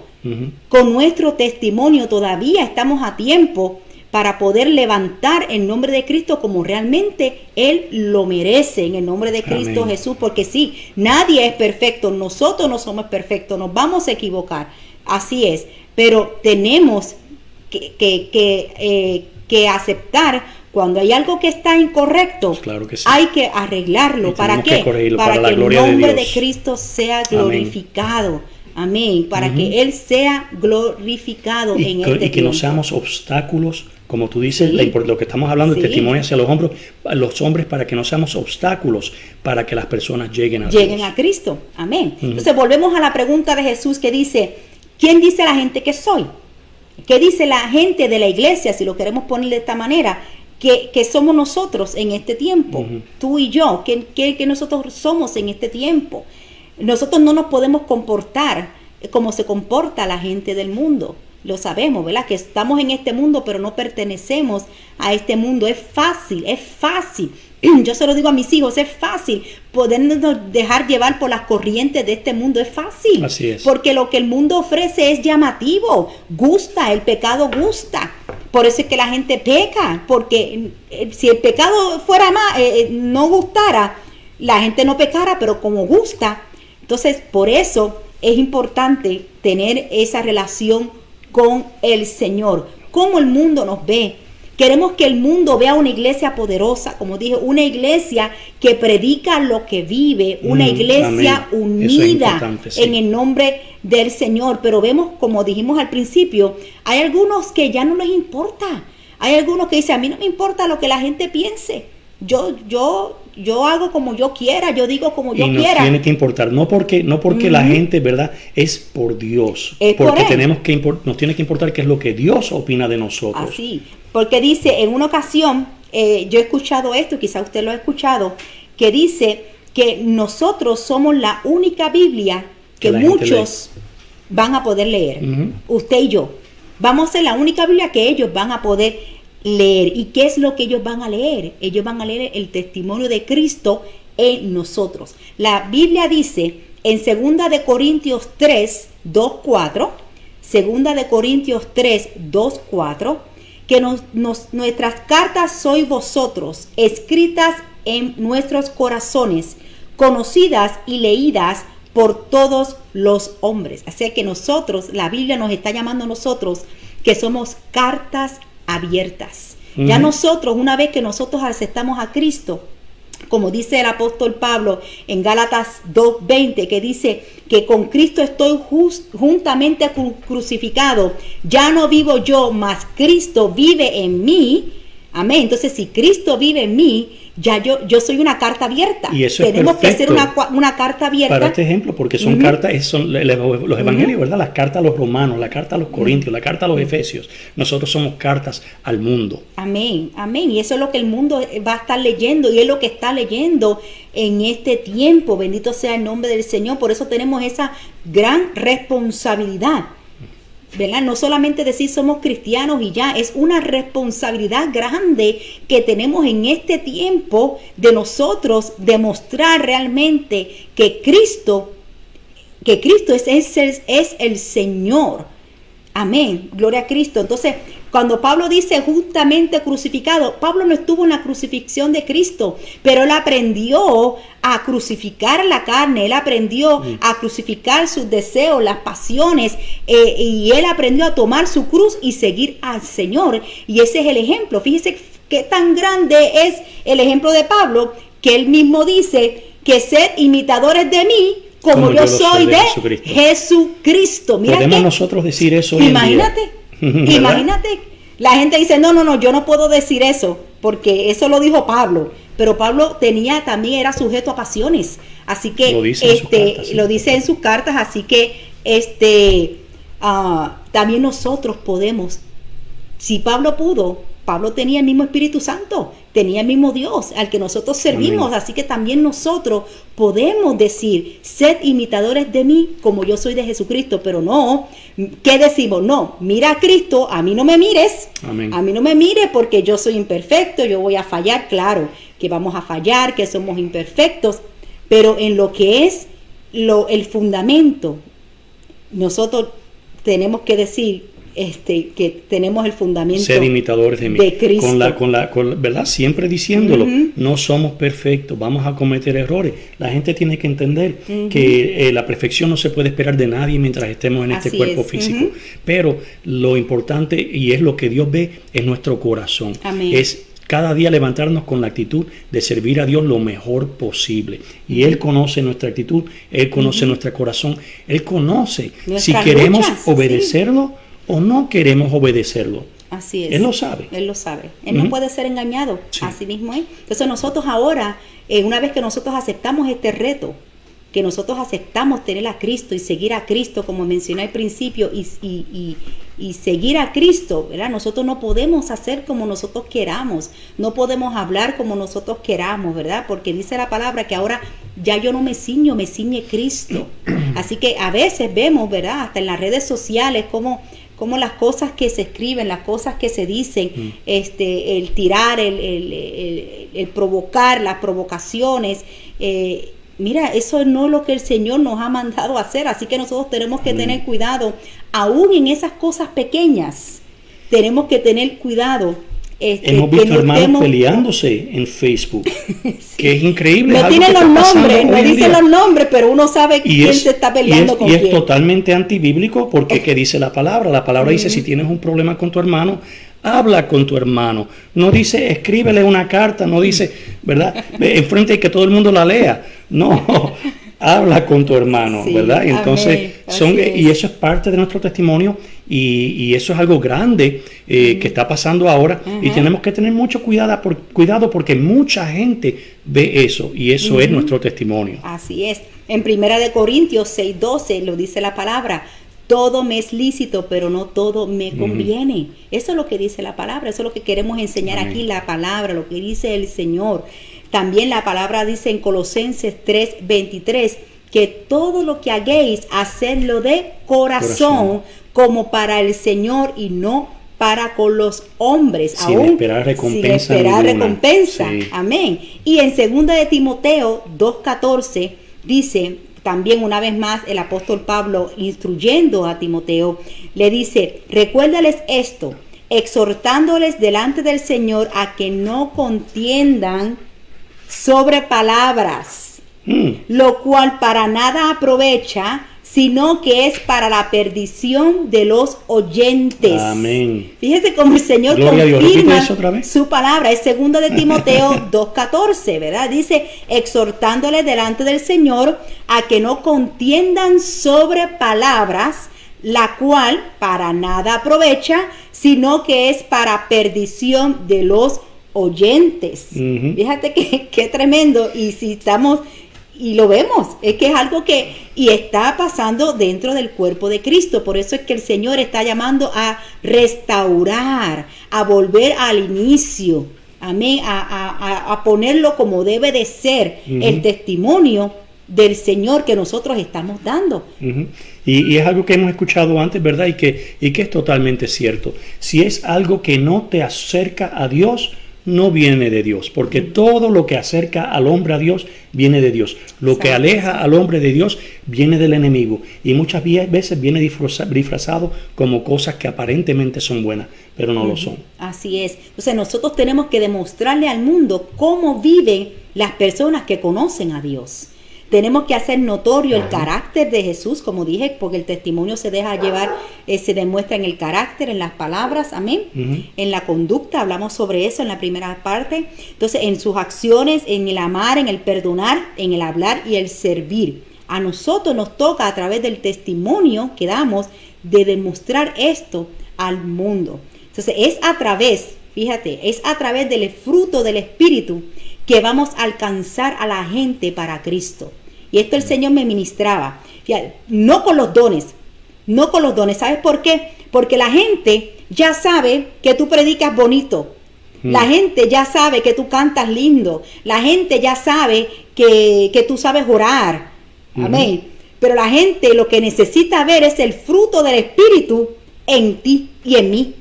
Con nuestro testimonio todavía estamos a tiempo para poder levantar el nombre de Cristo como realmente Él lo merece, en el nombre de Cristo Amén. Jesús, porque sí, nadie es perfecto, nosotros no somos perfectos, nos vamos a equivocar, así es, pero tenemos que aceptar cuando hay algo que está incorrecto. Claro que sí. Hay que arreglarlo. Y ¿Para tenemos que qué? corregirlo, Para para la que el gloria de nombre de Dios. Cristo sea glorificado. Amén. Para que Él sea glorificado en este Y que no tiempo. seamos obstáculos como tú dices, Sí. lo que estamos hablando, el Sí. testimonio hacia los hombres, para que no seamos obstáculos para que las personas lleguen a lleguen Dios. a Cristo. Amén. Entonces volvemos a la pregunta de Jesús que dice, ¿quién dice la gente que soy? ¿Qué dice la gente de la iglesia, si lo queremos poner de esta manera? Que somos nosotros en este tiempo, tú y yo, que nosotros somos en este tiempo. Nosotros no nos podemos comportar como se comporta la gente del mundo. Lo sabemos, ¿verdad? Que estamos en este mundo, pero no pertenecemos a este mundo. Es fácil, es fácil. Yo se lo digo a mis hijos, es fácil podernos dejar llevar por las corrientes de este mundo. Es fácil. Así es. Porque lo que el mundo ofrece es llamativo, gusta, el pecado gusta. Por eso es que la gente peca, porque si el pecado fuera más, no gustara, la gente no pecara, pero como gusta. Entonces, por eso es importante tener esa relación con el Señor. Cómo el mundo nos ve. Queremos que el mundo vea una iglesia poderosa, como dije, una iglesia que predica lo que vive, una iglesia amén. Eso es unida importante, sí. en el nombre del Señor. Pero vemos, como dijimos al principio, hay algunos que ya no les importa. Hay algunos que dicen, a mí no me importa lo que la gente piense. Yo hago como yo quiera, yo digo como yo y nos quiera. tiene que importar, no porque la gente, ¿verdad? Es por Dios. Es porque por Él. nos tiene que importar qué es lo que Dios opina de nosotros. Así, porque dice, en una ocasión, yo he escuchado esto, quizá usted lo ha escuchado, que dice que nosotros somos la única Biblia que la gente muchos van a poder leer. Usted y yo. Vamos a ser la única Biblia que ellos van a poder leer. ¿Y qué es lo que ellos van a leer? Ellos van a leer el testimonio de Cristo en nosotros. La Biblia dice en 2 de Corintios 3, 2, 4, 2 de Corintios 3, 2, 4, que nuestras cartas sois vosotros, escritas en nuestros corazones, conocidas y leídas por todos los hombres. Así que nosotros, la Biblia nos está llamando a nosotros que somos cartas abiertas. Ya nosotros, una vez que nosotros aceptamos a Cristo, como dice el apóstol Pablo en Gálatas 2:20, que dice que con Cristo estoy juntamente crucificado, ya no vivo yo, mas Cristo vive en mí. Amén. Entonces, si Cristo vive en mí, ya yo soy una carta abierta. Y eso tenemos es que ser perfecto una carta abierta. para este ejemplo, porque son cartas, son los evangelios, ¿verdad? Las cartas a los romanos, la carta a los corintios, la carta a los efesios. Nosotros somos cartas al mundo. Amén, amén. Y eso es lo que el mundo va a estar leyendo y es lo que está leyendo en este tiempo. Bendito sea el nombre del Señor. Por eso tenemos esa gran responsabilidad, ¿verdad? No solamente decir somos cristianos y ya, es una responsabilidad grande que tenemos en este tiempo de nosotros demostrar realmente que Cristo es el Señor. Amén, gloria a Cristo. Entonces, cuando Pablo dice justamente crucificado, Pablo no estuvo en la crucifixión de Cristo, pero él aprendió a crucificar la carne, él aprendió a crucificar sus deseos, las pasiones, y él aprendió a tomar su cruz y seguir al Señor. Y ese es el ejemplo. Fíjese qué tan grande es el ejemplo de Pablo, que él mismo dice que sed imitadores de mí, como yo soy de Jesucristo. Mira, podemos nosotros decir eso hoy en día. Imagínate, la gente dice, no, yo no puedo decir eso, porque eso lo dijo Pablo, pero Pablo también era sujeto a pasiones, así que lo dice en sus cartas, así que también nosotros podemos. Si Pablo pudo, Pablo tenía el mismo Espíritu Santo, tenía el mismo Dios al que nosotros servimos. Amén. Así que también nosotros podemos decir, sed imitadores de mí como yo soy de Jesucristo. Pero no, ¿qué decimos? No, mira a Cristo, a mí no me mires. Amén. A mí no me mires porque yo soy imperfecto, yo voy a fallar. Claro que vamos a fallar, que somos imperfectos, pero en lo que es el fundamento, nosotros tenemos que decir que tenemos el fundamento. Ser imitadores de mí. De Cristo. Con ¿verdad? Siempre diciéndolo, no somos perfectos, vamos a cometer errores. La gente tiene que entender que la perfección no se puede esperar de nadie mientras estemos en este cuerpo físico. Pero lo importante, y es lo que Dios ve, es nuestro corazón. Amén. Es cada día levantarnos con la actitud de servir a Dios lo mejor posible. Y Él conoce nuestra actitud, Él conoce nuestro corazón, Él conoce si queremos obedecerlo o no queremos obedecerlo. Así es. Él lo sabe. Él lo sabe. Él no puede ser engañado. Sí. Así mismo es. Entonces nosotros ahora, una vez que nosotros aceptamos este reto, que nosotros aceptamos tener a Cristo y seguir a Cristo, como mencioné al principio, y seguir a Cristo, ¿verdad? Nosotros no podemos hacer como nosotros queramos, no podemos hablar como nosotros queramos, ¿verdad? Porque dice la palabra que ahora ya yo no me ciño, me ciñe Cristo. Así que a veces vemos, ¿verdad? Hasta en las redes sociales como las cosas que se escriben, las cosas que se dicen, el tirar, el provocar, las provocaciones, mira, eso no es lo que el Señor nos ha mandado a hacer, así que nosotros tenemos que tener cuidado, aún en esas cosas pequeñas, tenemos que tener cuidado. Hemos visto hermanos peleándose en Facebook, sí. Que es increíble. No tienen los nombres, no dicen los nombres, pero uno sabe quién se está peleando con quién. Y es totalmente antibíblico porque ¿qué dice la palabra? La palabra dice, si tienes un problema con tu hermano, habla con tu hermano. No dice, escríbele una carta, no dice, ¿verdad? Enfrente de que todo el mundo la lea. No, habla con tu hermano, sí, ¿verdad? Entonces, y eso es parte de nuestro testimonio y eso es algo grande que está pasando ahora y tenemos que tener mucho cuidado porque mucha gente ve eso y eso es nuestro testimonio. Así es. En 1 Corintios 6:12 lo dice la palabra. Todo me es lícito, pero no todo me conviene. Eso es lo que dice la palabra, eso es lo que queremos enseñar aquí, la palabra, lo que dice el Señor. También la palabra dice en Colosenses 3:23 que todo lo que hagáis, hacedlo de corazón, como para el Señor y no para con los hombres. Sin esperar recompensa. Sin esperar recompensa. Sí. Amén. Y en 2 de Timoteo 2:14 dice, también una vez más el apóstol Pablo instruyendo a Timoteo, le dice, recuérdales esto, exhortándoles delante del Señor a que no contiendan sobre palabras, lo cual para nada aprovecha, sino que es para la perdición de los oyentes. Amén. Fíjese cómo el Señor confirma su palabra. Es 2 de Timoteo 2:14, ¿verdad? Dice, exhortándole delante del Señor a que no contiendan sobre palabras, la cual para nada aprovecha, sino que es para perdición de los oyentes. Fíjate qué tremendo. Y si estamos... Y lo vemos, es que es algo que y está pasando dentro del cuerpo de Cristo. Por eso es que el Señor está llamando a restaurar, a volver al inicio, amén, a ponerlo como debe de ser el testimonio del Señor que nosotros estamos dando. Y es algo que hemos escuchado antes, ¿verdad? Y que es totalmente cierto. Si es algo que no te acerca a Dios, no viene de Dios, porque todo lo que acerca al hombre a Dios viene de Dios. Lo que aleja al hombre de Dios viene del enemigo y muchas veces viene disfrazado como cosas que aparentemente son buenas, pero no lo son. Así es. Entonces nosotros tenemos que demostrarle al mundo cómo viven las personas que conocen a Dios. Tenemos que hacer notorio el carácter de Jesús, como dije, porque el testimonio se deja llevar, se demuestra en el carácter, en las palabras, amén, en la conducta, hablamos sobre eso en la primera parte. Entonces, en sus acciones, en el amar, en el perdonar, en el hablar y el servir. A nosotros nos toca, a través del testimonio que damos, de demostrar esto al mundo. Entonces, es a través del fruto del Espíritu que vamos a alcanzar a la gente para Cristo. Y esto el Señor me ministraba. Fíjate, no con los dones. ¿Sabes por qué? Porque la gente ya sabe que tú predicas bonito. La gente ya sabe que tú cantas lindo. La gente ya sabe que tú sabes orar. Amén. Pero la gente lo que necesita ver es el fruto del Espíritu en ti y en mí.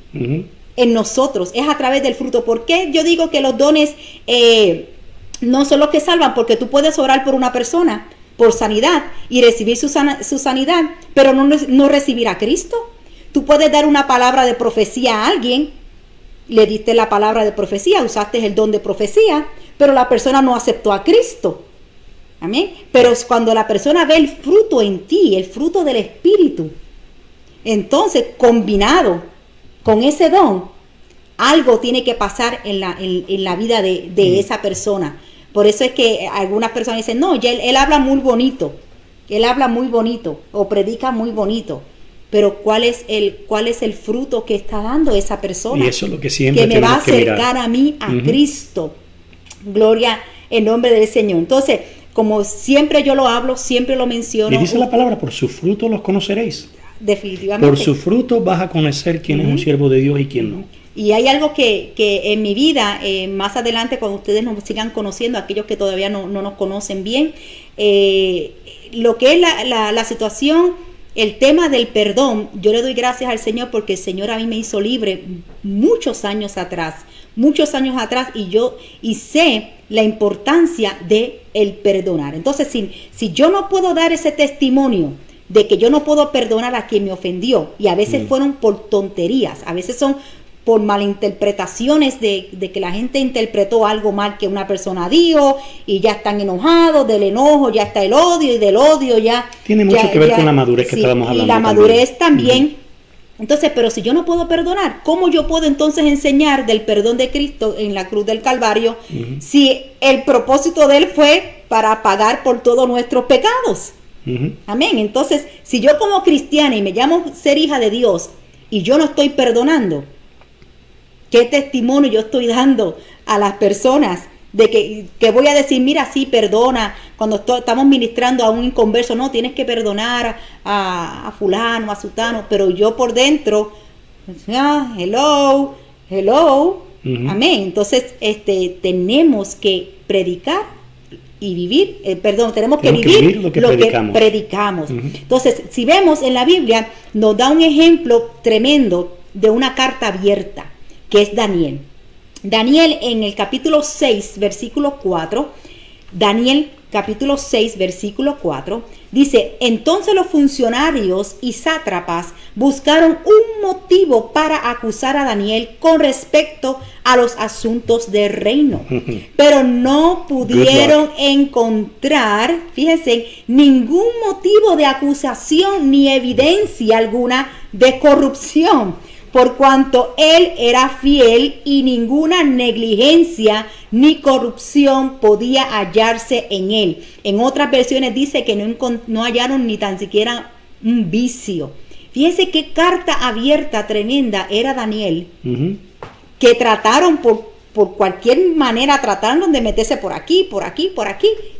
En nosotros. Es a través del fruto. ¿Por qué yo digo que los dones no son los que salvan? Porque tú puedes orar por una persona por sanidad y recibir su sanidad, pero no recibir a Cristo. Tú puedes dar una palabra de profecía a alguien, le diste la palabra de profecía, usaste el don de profecía, pero la persona no aceptó a Cristo. Amén. Pero cuando la persona ve el fruto en ti, el fruto del Espíritu, entonces combinado con ese don, algo tiene que pasar en la vida de esa persona. Por eso es que algunas personas dicen, no, ya él habla muy bonito, o predica muy bonito. pero ¿cuál es el fruto que está dando esa persona? Y eso es lo que siempre que me va a tenemos que acercar mirar. a mí, a Cristo. Gloria en nombre del Señor. Entonces, como siempre yo lo hablo, siempre lo menciono. Y dice la palabra, por su fruto los conoceréis. Definitivamente. Por su fruto vas a conocer quién es un siervo de Dios y quién no. Y hay algo que en mi vida, más adelante cuando ustedes nos sigan conociendo, aquellos que todavía no nos conocen bien, lo que es la situación, el tema del perdón, yo le doy gracias al Señor porque el Señor a mí me hizo libre muchos años atrás, y sé la importancia de el perdonar. Entonces, si yo no puedo dar ese testimonio de que yo no puedo perdonar a quien me ofendió, y a veces fueron por tonterías, a veces son por malinterpretaciones de que la gente interpretó algo mal que una persona dijo y ya están enojados, del enojo ya está el odio y del odio ya... Tiene mucho que ver con la madurez que estábamos hablando. Y la madurez también. Entonces, pero si yo no puedo perdonar, ¿cómo yo puedo entonces enseñar del perdón de Cristo en la cruz del Calvario si el propósito de Él fue para pagar por todos nuestros pecados? Amén. Entonces, si yo como cristiana y me llamo ser hija de Dios y yo no estoy perdonando, ¿qué testimonio yo estoy dando a las personas de que voy a decir, mira, sí, perdona, cuando estamos ministrando a un inconverso, no, tienes que perdonar a fulano, a sutano, pero yo por dentro, hello, amén. Entonces, tenemos que predicar y vivir, tenemos que vivir lo que predicamos. Entonces, si vemos en la Biblia, nos da un ejemplo tremendo de una carta abierta, que es Daniel. Daniel en el capítulo 6, versículo 4, dice, entonces los funcionarios y sátrapas buscaron un motivo para acusar a Daniel con respecto a los asuntos del reino, pero no pudieron encontrar, fíjense, ningún motivo de acusación ni evidencia alguna de corrupción, por cuanto él era fiel y ninguna negligencia ni corrupción podía hallarse en él. En otras versiones dice que no hallaron ni tan siquiera un vicio. Fíjense qué carta abierta tremenda era Daniel, que trataron por cualquier manera, trataron de meterse por aquí,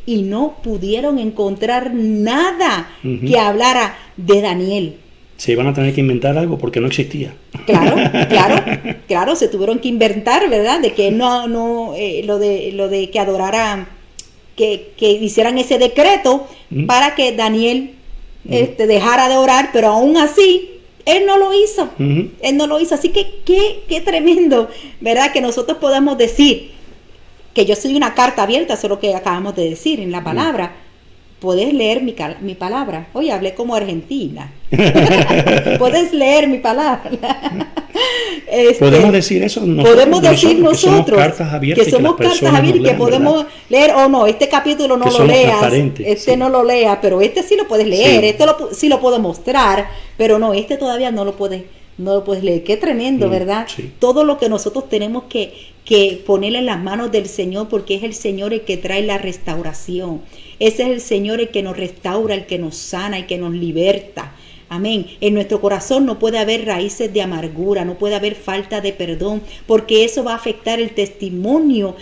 y no pudieron encontrar nada que hablara de Daniel. Se iban a tener que inventar algo porque no existía. Claro, se tuvieron que inventar, ¿verdad? De que lo de que adorara, que hicieran ese decreto para que Daniel dejara de orar, pero aún así él no lo hizo. Él no lo hizo. Así que qué tremendo, ¿verdad? Que nosotros podamos decir que yo soy una carta abierta, eso es lo que acabamos de decir en la palabra. Puedes leer mi palabra. Oye, hablé como argentina. Puedes leer mi palabra. Podemos decir eso. Podemos decir nosotros que somos cartas abiertas y que podemos leer, o no, este capítulo no lo leas, no lo leas, pero este sí lo puedes leer, sí lo puedo mostrar, pero no, todavía no lo puedes leer. Qué tremendo, ¿verdad? Sí. Todo lo que nosotros tenemos que ponerle en las manos del Señor, porque es el Señor el que trae la restauración. Ese es el Señor el que nos restaura, el que nos sana y que nos liberta. Amén. En nuestro corazón no puede haber raíces de amargura, no puede haber falta de perdón, porque eso va a afectar el testimonio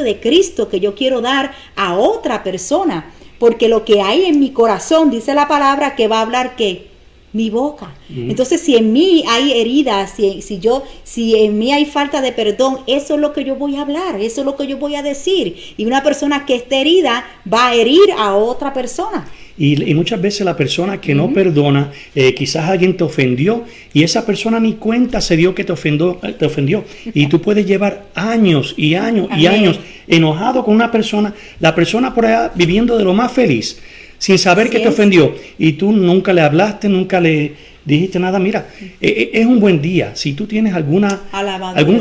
de Cristo que yo quiero dar a otra persona. Porque lo que hay en mi corazón, dice la palabra, que va a hablar ¿qué? Mi boca. Entonces, si en mí hay heridas, si en mí hay falta de perdón, eso es lo que yo voy a hablar, eso es lo que yo voy a decir. Y una persona que esté herida va a herir a otra persona. Y muchas veces la persona que no perdona, quizás alguien te ofendió y esa persona ni cuenta se dio que te ofendió. Y tú puedes llevar años y años y años enojado con una persona, la persona por allá viviendo de lo más feliz, sin saber que te ofendió, y tú nunca le hablaste, nunca le dijiste nada. Mira, es un buen día si tú tienes algún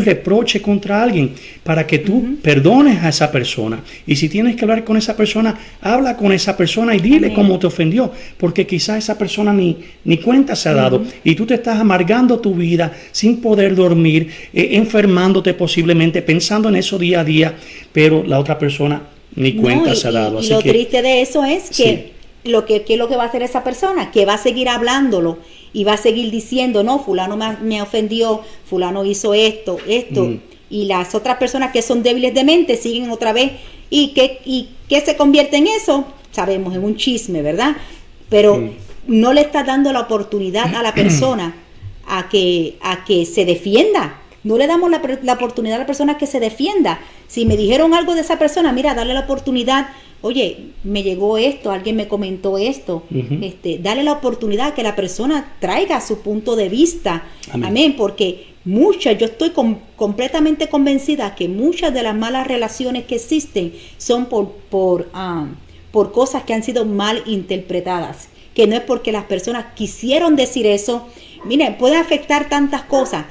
reproche contra alguien, para que tú perdones a esa persona, y si tienes que hablar con esa persona, habla con esa persona y dile cómo te ofendió, porque quizás esa persona ni cuenta se ha dado, y tú te estás amargando tu vida sin poder dormir, enfermándote posiblemente, pensando en eso día a día, pero la otra persona ni cuenta se ha dado. Y lo triste de eso es ¿qué es lo que va a hacer esa persona? Que va a seguir hablándolo y va a seguir diciendo, no, fulano me ofendió, fulano hizo esto. Y las otras personas que son débiles de mente siguen otra vez. ¿Y qué se convierte en eso? Sabemos, en un chisme, ¿verdad? Pero no le está dando la oportunidad a la persona a que se defienda. No le damos la oportunidad a la persona que se defienda. Si me dijeron algo de esa persona, mira, darle la oportunidad. Oye, me llegó esto, alguien me comentó esto. Dale la oportunidad que la persona traiga su punto de vista. Amén. Porque yo estoy completamente convencida que muchas de las malas relaciones que existen son por cosas que han sido mal interpretadas. Que no es porque las personas quisieron decir eso. Miren, puede afectar tantas cosas.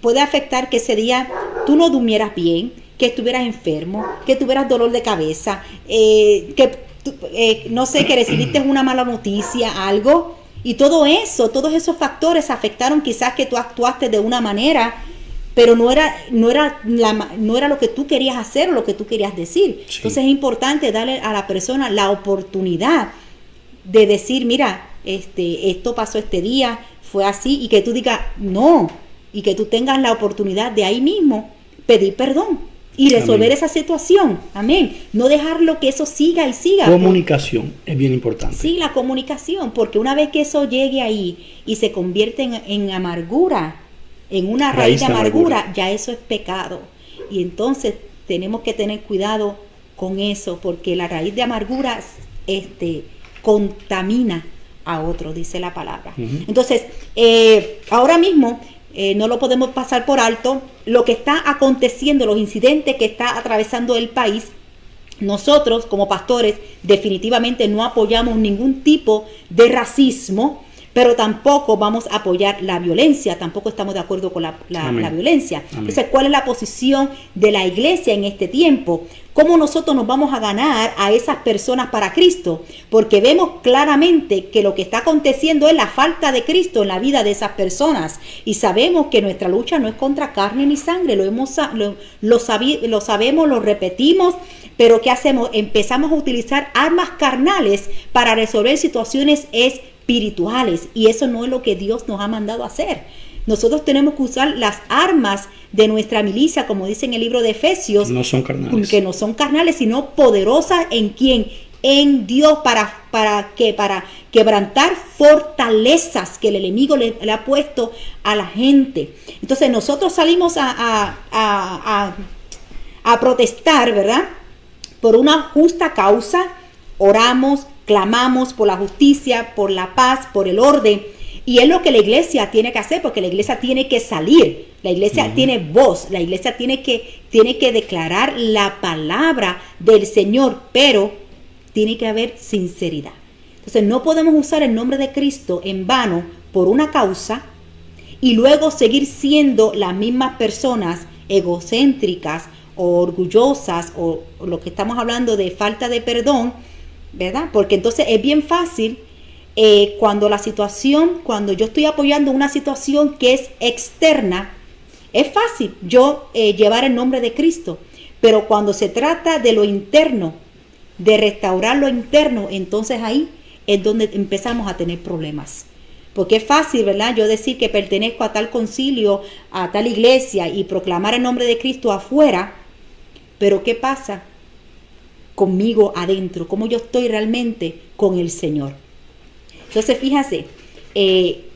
Puede afectar que ese día tú no durmieras bien, que estuvieras enfermo, que tuvieras dolor de cabeza, no sé, que recibiste una mala noticia, algo. Y todos esos factores afectaron quizás que tú actuaste de una manera, pero no era lo que tú querías hacer o lo que tú querías decir. Sí. Entonces es importante darle a la persona la oportunidad de decir, mira, esto pasó este día, fue así, y que tú digas no, y que tú tengas la oportunidad de ahí mismo pedir perdón y resolver esa situación. Amén. No dejarlo que eso siga y siga. Comunicación es bien importante. Sí, la comunicación, porque una vez que eso llegue ahí y se convierte en amargura, en una raíz de amargura, ya eso es pecado. Y entonces tenemos que tener cuidado con eso, porque la raíz de amargura contamina a otro, dice la palabra. Entonces, ahora mismo no lo podemos pasar por alto. Lo que está aconteciendo, los incidentes que está atravesando el país, nosotros como pastores definitivamente no apoyamos ningún tipo de racismo, pero tampoco vamos a apoyar la violencia, tampoco estamos de acuerdo con la violencia. Amén. Entonces, ¿cuál es la posición de la iglesia en este tiempo? ¿Cómo nosotros nos vamos a ganar a esas personas para Cristo? Porque vemos claramente que lo que está aconteciendo es la falta de Cristo en la vida de esas personas. Y sabemos que nuestra lucha no es contra carne ni sangre, lo sabemos, lo repetimos, pero ¿qué hacemos? Empezamos a utilizar armas carnales para resolver situaciones espirituales, y eso no es lo que Dios nos ha mandado a hacer. Nosotros tenemos que usar las armas de nuestra milicia, como dice en el libro de Efesios, no son carnales, que no son carnales, sino poderosas en ¿quién? En Dios, para quebrantar fortalezas que el enemigo le ha puesto a la gente. Entonces nosotros salimos a protestar, ¿verdad? Por una justa causa, oramos, clamamos por la justicia, por la paz, por el orden. Y es lo que la iglesia tiene que hacer, porque la iglesia tiene que salir, la iglesia tiene voz, la iglesia tiene que declarar la palabra del Señor, pero tiene que haber sinceridad. Entonces no podemos usar el nombre de Cristo en vano por una causa y luego seguir siendo las mismas personas egocéntricas o orgullosas, o lo que estamos hablando de falta de perdón, ¿verdad? Porque entonces es bien fácil cuando yo estoy apoyando una situación que es externa, es fácil yo llevar el nombre de Cristo, pero cuando se trata de lo interno, de restaurar lo interno, entonces ahí es donde empezamos a tener problemas. Porque es fácil, ¿verdad? Yo decir que pertenezco a tal concilio, a tal iglesia y proclamar el nombre de Cristo afuera, pero ¿qué pasa conmigo adentro? ¿Cómo yo estoy realmente con el Señor? Entonces, fíjate,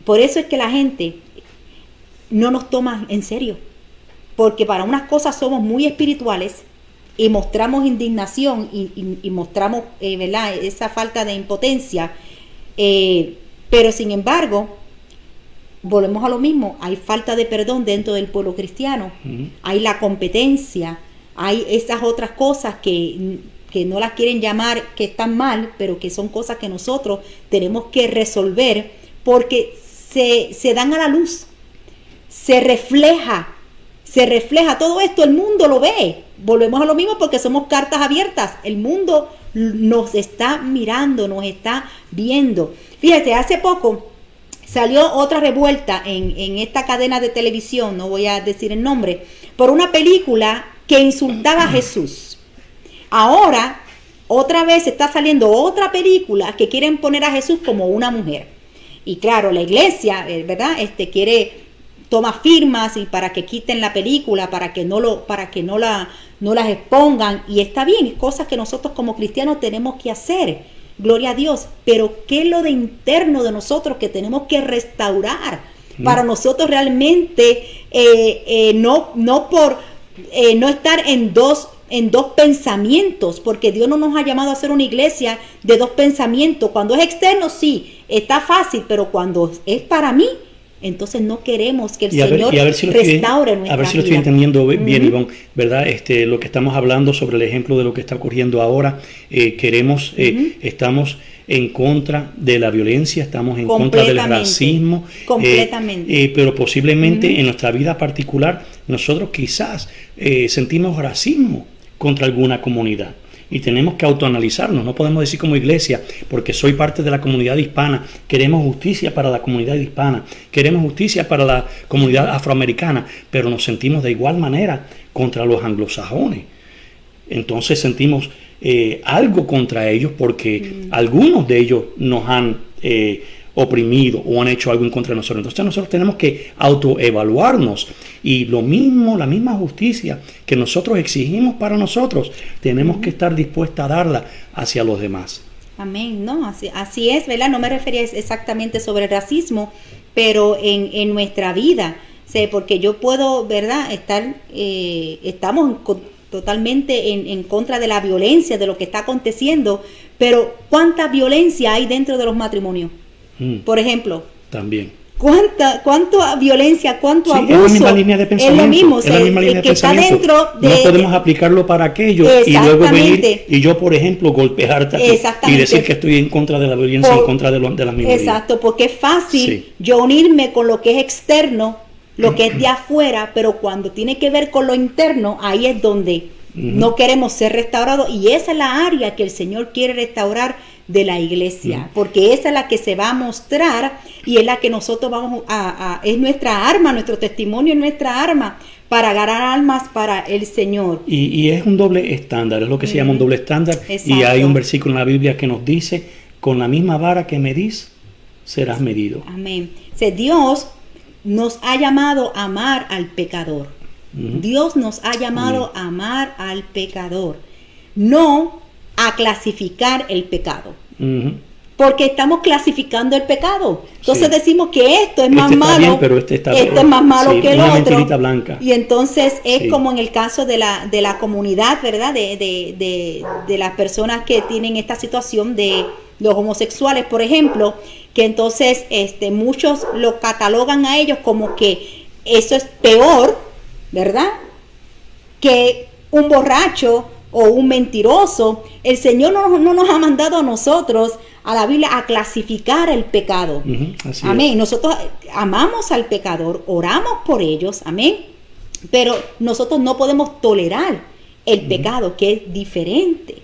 por eso es que la gente no nos toma en serio, porque para unas cosas somos muy espirituales y mostramos indignación y mostramos, ¿verdad?, esa falta de impotencia, pero sin embargo, volvemos a lo mismo, hay falta de perdón dentro del pueblo cristiano, hay la competencia, hay esas otras cosas que no las quieren llamar que están mal, pero que son cosas que nosotros tenemos que resolver, porque se dan a la luz, se refleja todo esto, el mundo lo ve. Volvemos a lo mismo porque somos cartas abiertas, el mundo nos está mirando, nos está viendo. Fíjate, hace poco salió otra revuelta en esta cadena de televisión, no voy a decir el nombre, por una película que insultaba a Jesús. Ahora otra vez está saliendo otra película que quieren poner a Jesús como una mujer. Y claro, la iglesia, ¿verdad? Toma firmas y para que quiten la película, para que no las expongan. Y está bien, es cosas que nosotros como cristianos tenemos que hacer. Gloria a Dios. Pero ¿qué es lo de interno de nosotros que tenemos que restaurar? Para nosotros realmente no estar en dos pensamientos, porque Dios no nos ha llamado a ser una iglesia de dos pensamientos. Cuando es externo, sí, está fácil, pero cuando es para mí, entonces no queremos que el Señor restaure nuestra vida. A ver si lo estoy entendiendo bien, Ivonne, ¿verdad? Lo que estamos hablando sobre el ejemplo de lo que está ocurriendo ahora, estamos en contra de la violencia, estamos en contra del racismo. Completamente. Pero posiblemente en nuestra vida particular, nosotros quizás sentimos racismo contra alguna comunidad. Y tenemos que autoanalizarnos, no podemos decir como iglesia, porque soy parte de la comunidad hispana, queremos justicia para la comunidad hispana, queremos justicia para la comunidad afroamericana, pero nos sentimos de igual manera contra los anglosajones. Entonces sentimos algo contra ellos porque algunos de ellos nos han oprimido o han hecho algo en contra de nosotros. Entonces nosotros tenemos que autoevaluarnos y la misma justicia que nosotros exigimos para nosotros, tenemos que estar dispuestos a darla hacia los demás. Amén, no, así es, ¿verdad? No me refería exactamente sobre el racismo, pero en nuestra vida, porque yo puedo, ¿verdad? Estamos totalmente en contra de la violencia, de lo que está aconteciendo, pero ¿cuánta violencia hay dentro de los matrimonios? Por ejemplo. También. ¿Cuánta violencia, cuánto abuso? Es la misma línea de pensamiento. Es lo mismo, es la misma línea de que está pensamiento. dentro de... No podemos aplicarlo para aquello y luego venir y yo, por ejemplo, golpearte y decir que estoy en contra de la violencia, en contra de las minorías. Exacto, porque es fácil yo unirme con lo que es externo, lo que es de afuera, pero cuando tiene que ver con lo interno, ahí es donde no queremos ser restaurados, y esa es la área que el Señor quiere restaurar de la iglesia, porque esa es la que se va a mostrar y es la que nosotros vamos es nuestra arma, nuestro testimonio es nuestra arma para ganar almas para el Señor. Y es un doble estándar, es lo que se llama un doble estándar. Exacto. Y hay un versículo en la Biblia que nos dice, con la misma vara que medís, serás medido. Amén. Dios nos ha llamado a amar al pecador. Dios nos ha llamado a amar al pecador, no a clasificar el pecado. Porque estamos clasificando el pecado. Entonces decimos que esto es más malo, bien, pero este es más malo que el una otro. mentirita blanca. Y entonces es como en el caso de la comunidad, ¿verdad? De las personas que tienen esta situación de los homosexuales, por ejemplo, que entonces muchos lo catalogan a ellos como que eso es peor, ¿verdad? Que un borracho o un mentiroso. El Señor no nos ha mandado a nosotros, a la Biblia, a clasificar el pecado. Amén. Nosotros amamos al pecador, oramos por ellos, amén. Pero nosotros no podemos tolerar el pecado, que es diferente.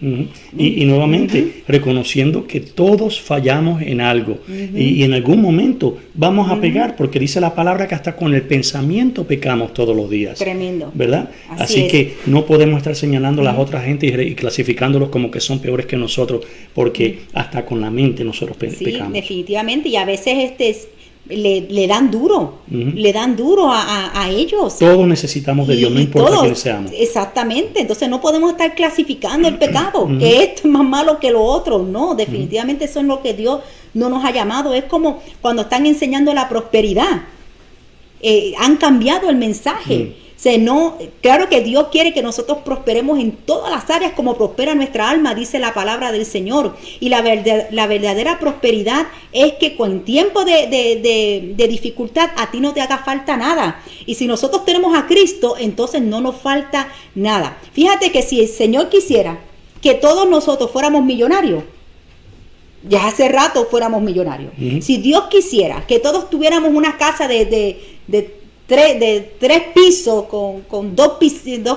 Y nuevamente, reconociendo que todos fallamos en algo. Y en algún momento vamos a pecar, porque dice la palabra que hasta con el pensamiento pecamos todos los días. Tremendo. ¿Verdad? Así que no podemos estar señalando a las otras gente y clasificándolos como que son peores que nosotros, porque hasta con la mente nosotros pecamos. Definitivamente. Y a veces le dan duro, le dan duro a ellos. Todos necesitamos de Dios, no importa quiénes seamos. Exactamente, entonces no podemos estar clasificando el pecado, que esto es más malo que lo otro. No, definitivamente eso es lo que Dios no nos ha llamado. Es como cuando están enseñando la prosperidad, han cambiado el mensaje. Claro que Dios quiere que nosotros prosperemos en todas las áreas como prospera nuestra alma, dice la palabra del Señor. Y la verdadera prosperidad es que con tiempo de dificultad a ti no te haga falta nada. Y si nosotros tenemos a Cristo, entonces no nos falta nada. Fíjate que si el Señor quisiera que todos nosotros fuéramos millonarios, ya hace rato fuéramos millonarios. Si Dios quisiera que todos tuviéramos una casa de 3 pisos con dos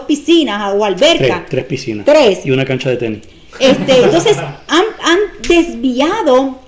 piscinas o alberca. 3 piscinas. 3. Y una cancha de tenis. Entonces han desviado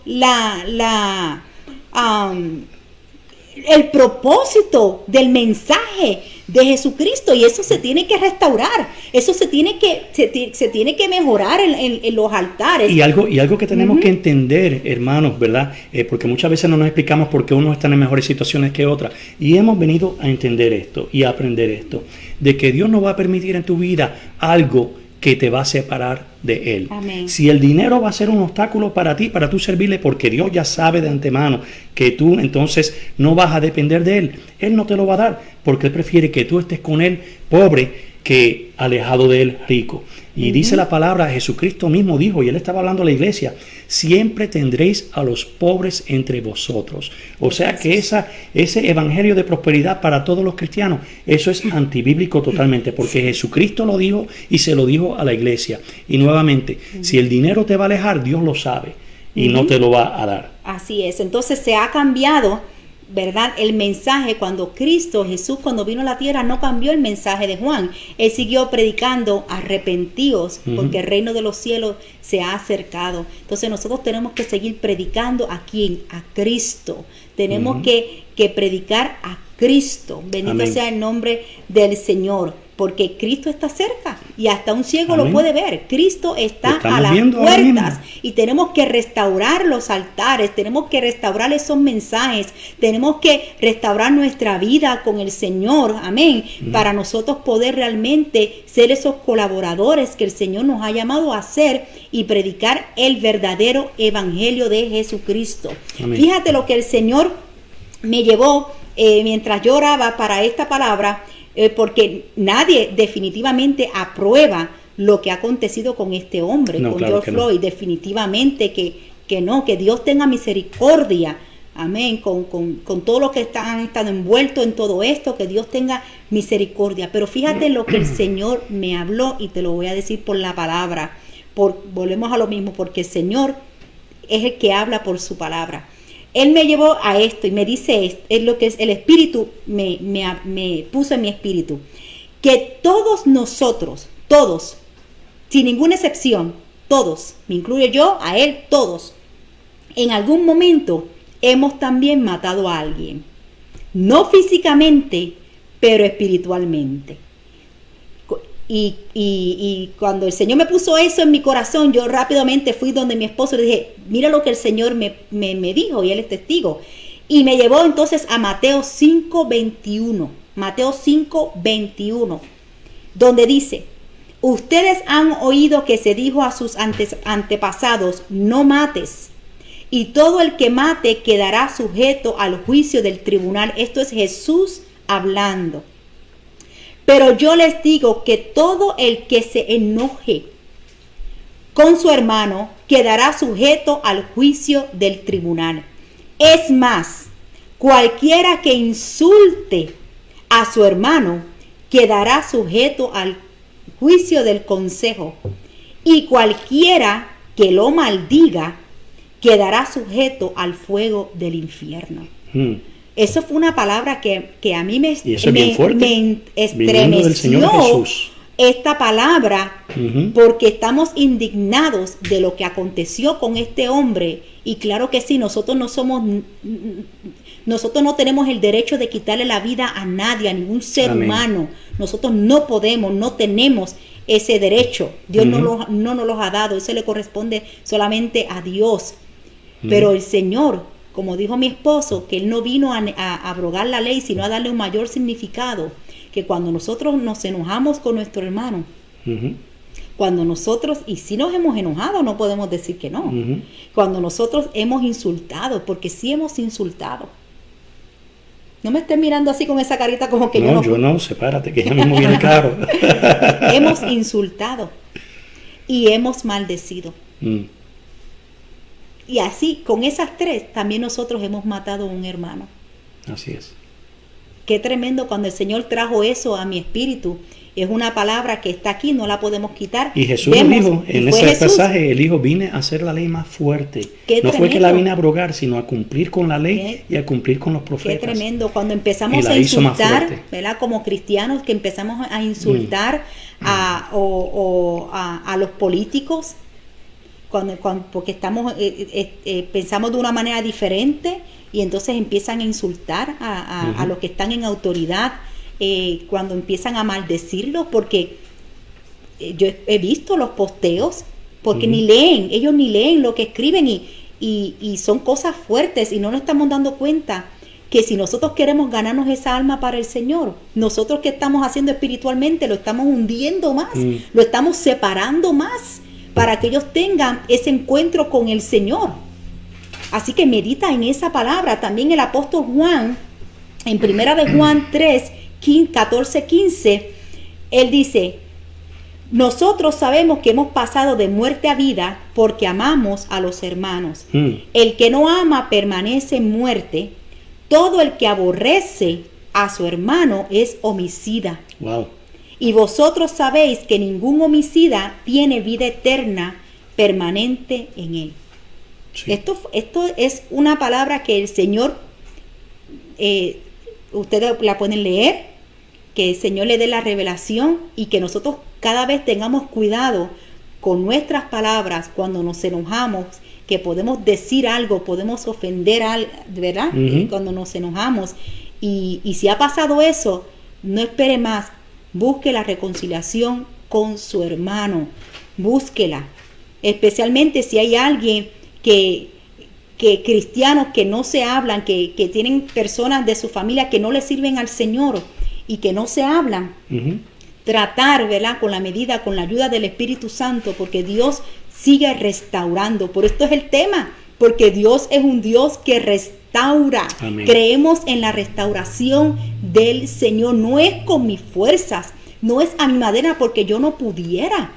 el propósito del mensaje de Jesucristo, y eso se tiene que restaurar, eso se tiene que mejorar en los altares. Y algo que tenemos que entender, hermanos, ¿verdad? Porque muchas veces no nos explicamos por qué unos están en mejores situaciones que otras, y hemos venido a entender esto y a aprender esto, de que Dios no va a permitir en tu vida algo que te va a separar de Él. Amén. Si el dinero va a ser un obstáculo para ti, para tú servirle, porque Dios ya sabe de antemano que tú entonces no vas a depender de Él, Él no te lo va a dar, porque Él prefiere que tú estés con Él pobre que alejado de Él rico. Y dice la palabra, Jesucristo mismo dijo, y Él estaba hablando a la iglesia, siempre tendréis a los pobres entre vosotros. O sea que ese evangelio de prosperidad para todos los cristianos, eso es antibíblico totalmente, porque Jesucristo lo dijo y se lo dijo a la iglesia. Y nuevamente, si el dinero te va a alejar, Dios lo sabe y no te lo va a dar. Así es, entonces se ha cambiado, ¿verdad? El mensaje cuando Jesús cuando vino a la tierra no cambió el mensaje de Juan. Él siguió predicando, arrepentíos, porque el reino de los cielos se ha acercado. Entonces nosotros tenemos que seguir predicando ¿a quién? A Cristo. Tenemos que predicar a Cristo. Bendito Amén. sea el nombre del Señor, porque Cristo está cerca y hasta un ciego lo puede ver. Cristo está a las puertas y tenemos que restaurar los altares, tenemos que restaurar esos mensajes, tenemos que restaurar nuestra vida con el Señor, amén, para nosotros poder realmente ser esos colaboradores que el Señor nos ha llamado a ser y predicar el verdadero evangelio de Jesucristo. Amén. Fíjate lo que el Señor me llevó mientras yo oraba para esta palabra, porque nadie definitivamente aprueba lo que ha acontecido con este hombre, con George Floyd. No. Definitivamente que no, que Dios tenga misericordia, amén, con todos los que han estado envueltos en todo esto, que Dios tenga misericordia. Pero fíjate lo que el Señor me habló, y te lo voy a decir por la palabra, volvemos a lo mismo, porque el Señor es el que habla por su palabra. Él me llevó a esto y me dice, es lo que es el Espíritu, me puso en mi espíritu, que todos nosotros, todos, sin ninguna excepción, todos, me incluyo yo, a él, todos, en algún momento hemos también matado a alguien. No físicamente, pero espiritualmente. Y cuando el Señor me puso eso en mi corazón, yo rápidamente fui donde mi esposo y le dije, mira lo que el Señor me dijo, y él es testigo. Y me llevó entonces a Mateo 5:21, Mateo 5:21, donde dice, ustedes han oído que se dijo a sus antepasados, no mates, y todo el que mate quedará sujeto al juicio del tribunal. Esto es Jesús hablando. Pero yo les digo que todo el que se enoje con su hermano quedará sujeto al juicio del tribunal. Es más, cualquiera que insulte a su hermano quedará sujeto al juicio del consejo. Y cualquiera que lo maldiga quedará sujeto al fuego del infierno. Eso fue una palabra que a mí me estremeció, del Señor Jesús. Esta palabra, porque estamos indignados de lo que aconteció con este hombre. Y claro que sí, nosotros no tenemos el derecho de quitarle la vida a nadie, a ningún ser humano. Nosotros no podemos, no tenemos ese derecho. Dios no nos los ha dado, eso le corresponde solamente a Dios. Pero el Señor, como dijo mi esposo, que Él no vino a abrogar la ley, sino a darle un mayor significado, que cuando nosotros nos enojamos con nuestro hermano, cuando nosotros, y si nos hemos enojado, no podemos decir que no, cuando nosotros hemos insultado, porque sí hemos insultado. No me estés mirando así con esa carita como que yo no, sepárate, que ya mismo viene claro. Hemos insultado y hemos maldecido. Y así, con esas tres, también nosotros hemos matado a un hermano. Así es. Qué tremendo cuando el Señor trajo eso a mi espíritu. Es una palabra que está aquí, no la podemos quitar. Y Jesús lo dijo en ese pasaje, Él dijo, vine a hacer la ley más fuerte. No fue que la vine a abrogar, sino a cumplir con la ley y a cumplir con los profetas. Qué tremendo. Cuando empezamos a insultar, ¿verdad? Como cristianos, que empezamos a insultar a los políticos, porque estamos pensamos de una manera diferente y entonces empiezan a insultar a los que están en autoridad. cuando empiezan a maldecirlo, porque yo he visto los posteos, porque ellos ni leen lo que escriben y son cosas fuertes y no nos estamos dando cuenta que si nosotros queremos ganarnos esa alma para el Señor, nosotros que estamos haciendo espiritualmente lo estamos hundiendo más, lo estamos separando más para que ellos tengan ese encuentro con el Señor. Así que medita en esa palabra. También el apóstol Juan, en 1 Juan 3, 14, 15, él dice: nosotros sabemos que hemos pasado de muerte a vida porque amamos a los hermanos. El que no ama permanece en muerte. Todo el que aborrece a su hermano es homicida. Wow. Y vosotros sabéis que ningún homicida tiene vida eterna permanente en él. Sí. Esto es una palabra que el Señor, ustedes la pueden leer, que el Señor le dé la revelación y que nosotros cada vez tengamos cuidado con nuestras palabras cuando nos enojamos, que podemos decir algo, podemos ofender algo, ¿verdad? Cuando nos enojamos. Y si ha pasado eso, no espere más. Busque la reconciliación con su hermano. Búsquela. Especialmente si hay alguien que cristianos que no se hablan, que tienen personas de su familia que no le sirven al Señor y que no se hablan. Tratar, ¿verdad? Con la medida, con la ayuda del Espíritu Santo, porque Dios sigue restaurando. Por esto es el tema, porque Dios es un Dios que restaura. Amén. Creemos en la restauración del Señor. No es con mis fuerzas, no es a mi manera, porque yo no pudiera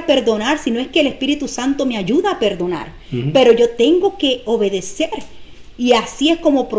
perdonar, sino es que el Espíritu Santo me ayuda a perdonar. Pero yo tengo que obedecer. Y así es como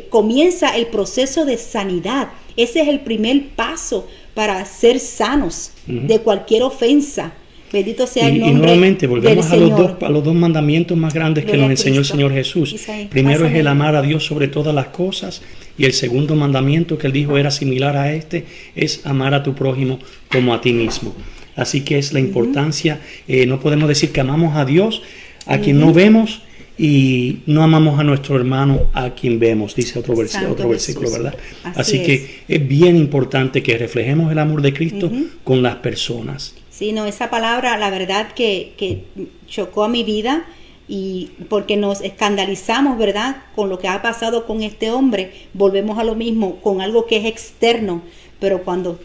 comienza el proceso de sanidad. Ese es el primer paso para ser sanos de cualquier ofensa. Bendito sea el nombre. Y nuevamente volvemos a los dos mandamientos más grandes que nos enseñó el Señor Jesús. Primero es el amar a Dios sobre todas las cosas, y el segundo mandamiento que él dijo era similar a este, es amar a tu prójimo como a ti mismo. Así que es la importancia. No podemos decir que amamos a Dios a quien no vemos y no amamos a nuestro hermano a quien vemos, dice otro versículo, ¿verdad? Así que es bien importante que reflejemos el amor de Cristo con las personas. Sí, no, esa palabra, la verdad que chocó a mi vida, y porque nos escandalizamos, ¿verdad?, con lo que ha pasado con este hombre. Volvemos a lo mismo, con algo que es externo, pero cuando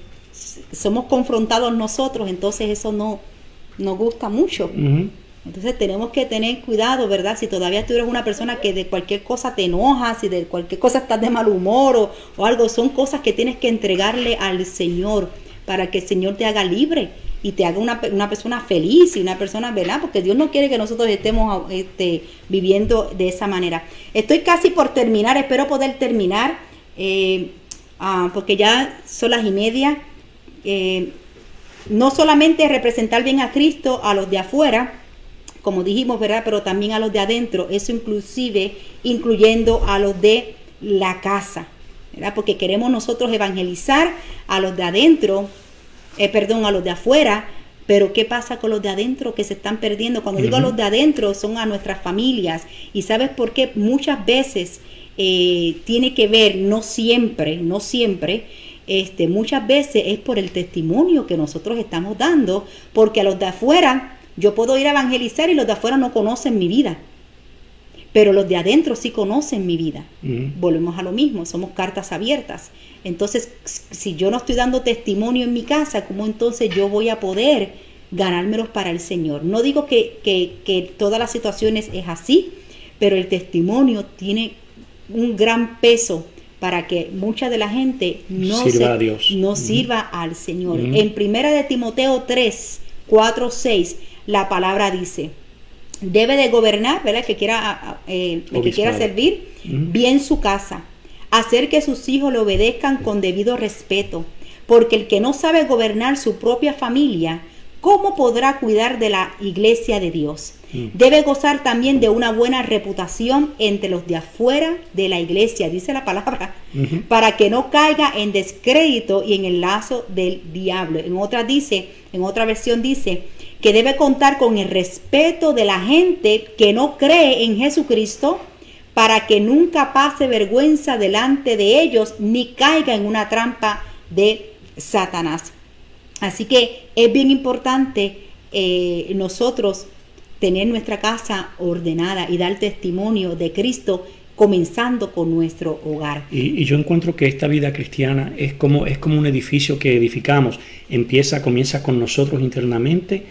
somos confrontados nosotros, entonces eso no nos gusta mucho. Entonces tenemos que tener cuidado, ¿verdad? Si todavía tú eres una persona que de cualquier cosa te enojas, si de cualquier cosa estás de mal humor o algo, son cosas que tienes que entregarle al Señor para que el Señor te haga libre y te haga una persona feliz y una persona, ¿verdad? Porque Dios no quiere que nosotros estemos viviendo de esa manera. Estoy casi por terminar, espero poder terminar, porque ya son las 1:30. No solamente representar bien a Cristo a los de afuera, como dijimos, ¿verdad?, pero también a los de adentro, eso incluyendo a los de la casa, ¿verdad? Porque queremos nosotros evangelizar a los de adentro, a los de afuera, pero ¿qué pasa con los de adentro que se están perdiendo? Cuando digo a los de adentro, son a nuestras familias. ¿Y sabes por qué? Muchas veces tiene que ver, no siempre, muchas veces es por el testimonio que nosotros estamos dando, porque a los de afuera, yo puedo ir a evangelizar y los de afuera no conocen mi vida, pero los de adentro sí conocen mi vida. Volvemos a lo mismo, somos cartas abiertas. Entonces, si yo no estoy dando testimonio en mi casa, ¿cómo entonces yo voy a poder ganármelos para el Señor? No digo que todas las situaciones es así, pero el testimonio tiene un gran peso para que mucha de la gente no sirva al Señor. En 1 Timoteo 3, 4, 6, la palabra dice: debe de gobernar, ¿verdad?, el que quiera servir bien su casa, hacer que sus hijos le obedezcan con debido respeto, porque el que no sabe gobernar su propia familia, ¿cómo podrá cuidar de la iglesia de Dios? Debe gozar también de una buena reputación entre los de afuera de la iglesia, dice la palabra, para que no caiga en descrédito y en el lazo del diablo. En otra versión dice que debe contar con el respeto de la gente que no cree en Jesucristo, para que nunca pase vergüenza delante de ellos, ni caiga en una trampa de Satanás. Así que es bien importante nosotros tener nuestra casa ordenada y dar testimonio de Cristo, comenzando con nuestro hogar. Y yo encuentro que esta vida cristiana es como un edificio que edificamos. Comienza con nosotros internamente,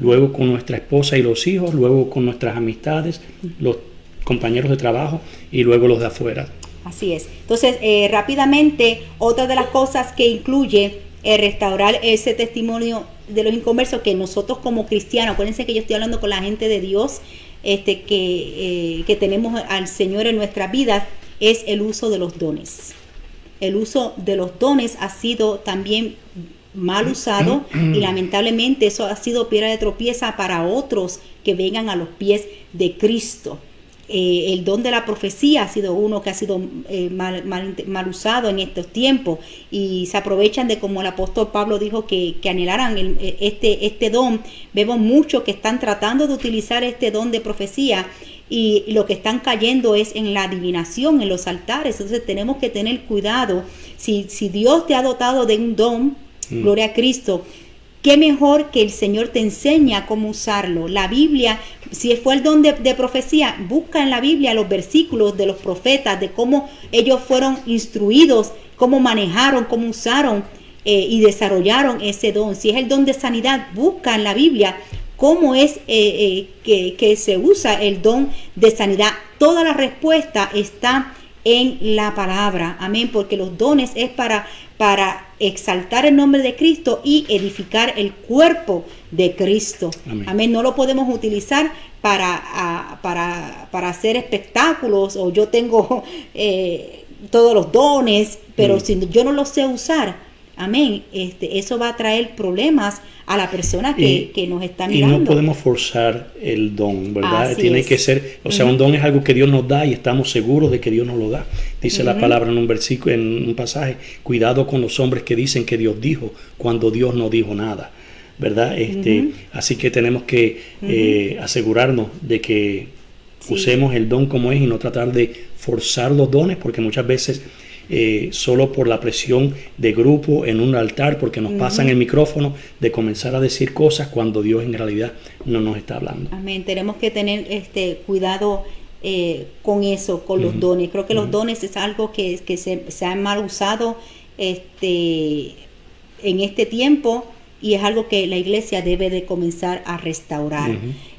luego con nuestra esposa y los hijos, luego con nuestras amistades, los compañeros de trabajo y luego los de afuera. Así es. Entonces, rápidamente, otra de las cosas que incluye restaurar ese testimonio de los inconversos, que nosotros como cristianos, acuérdense que yo estoy hablando con la gente de Dios, que tenemos al Señor en nuestras vidas, es el uso de los dones. El uso de los dones ha sido también mal usado y lamentablemente eso ha sido piedra de tropiezo para otros que vengan a los pies de Cristo. El don de la profecía ha sido uno que ha sido mal usado en estos tiempos, y se aprovechan de, como el apóstol Pablo dijo, que anhelaran este don. Vemos muchos que están tratando de utilizar este don de profecía, y lo que están cayendo es en la adivinación, en los altares. Entonces tenemos que tener cuidado. Si Dios te ha dotado de un don, gloria a Cristo, qué mejor que el Señor te enseña cómo usarlo. La Biblia, si fue el don de profecía, busca en la Biblia los versículos de los profetas, de cómo ellos fueron instruidos, cómo manejaron, cómo usaron y desarrollaron ese don. Si es el don de sanidad, busca en la Biblia cómo es que se usa el don de sanidad. Toda la respuesta está en la palabra. Amén, porque los dones es para exaltar el nombre de Cristo y edificar el cuerpo de Cristo. Amén. Amén. No lo podemos utilizar para hacer espectáculos, o yo tengo todos los dones, pero si yo no los sé usar, amén, eso va a traer problemas a la persona que nos está mirando. Y no podemos forzar el don, ¿verdad? Tiene que ser, o sea, un don es algo que Dios nos da y estamos seguros de que Dios nos lo da. Dice la palabra en un versículo, en un pasaje: cuidado con los hombres que dicen que Dios dijo cuando Dios no dijo nada, ¿verdad? Así que tenemos que asegurarnos de que usemos el don como es y no tratar de forzar los dones, porque muchas veces solo por la presión de grupo en un altar, porque nos pasan el micrófono, de comenzar a decir cosas cuando Dios en realidad no nos está hablando. Amén. Tenemos que tener cuidado con eso, con los dones. Creo que los dones es algo que se ha mal usado en este tiempo, y es algo que la iglesia debe de comenzar a restaurar.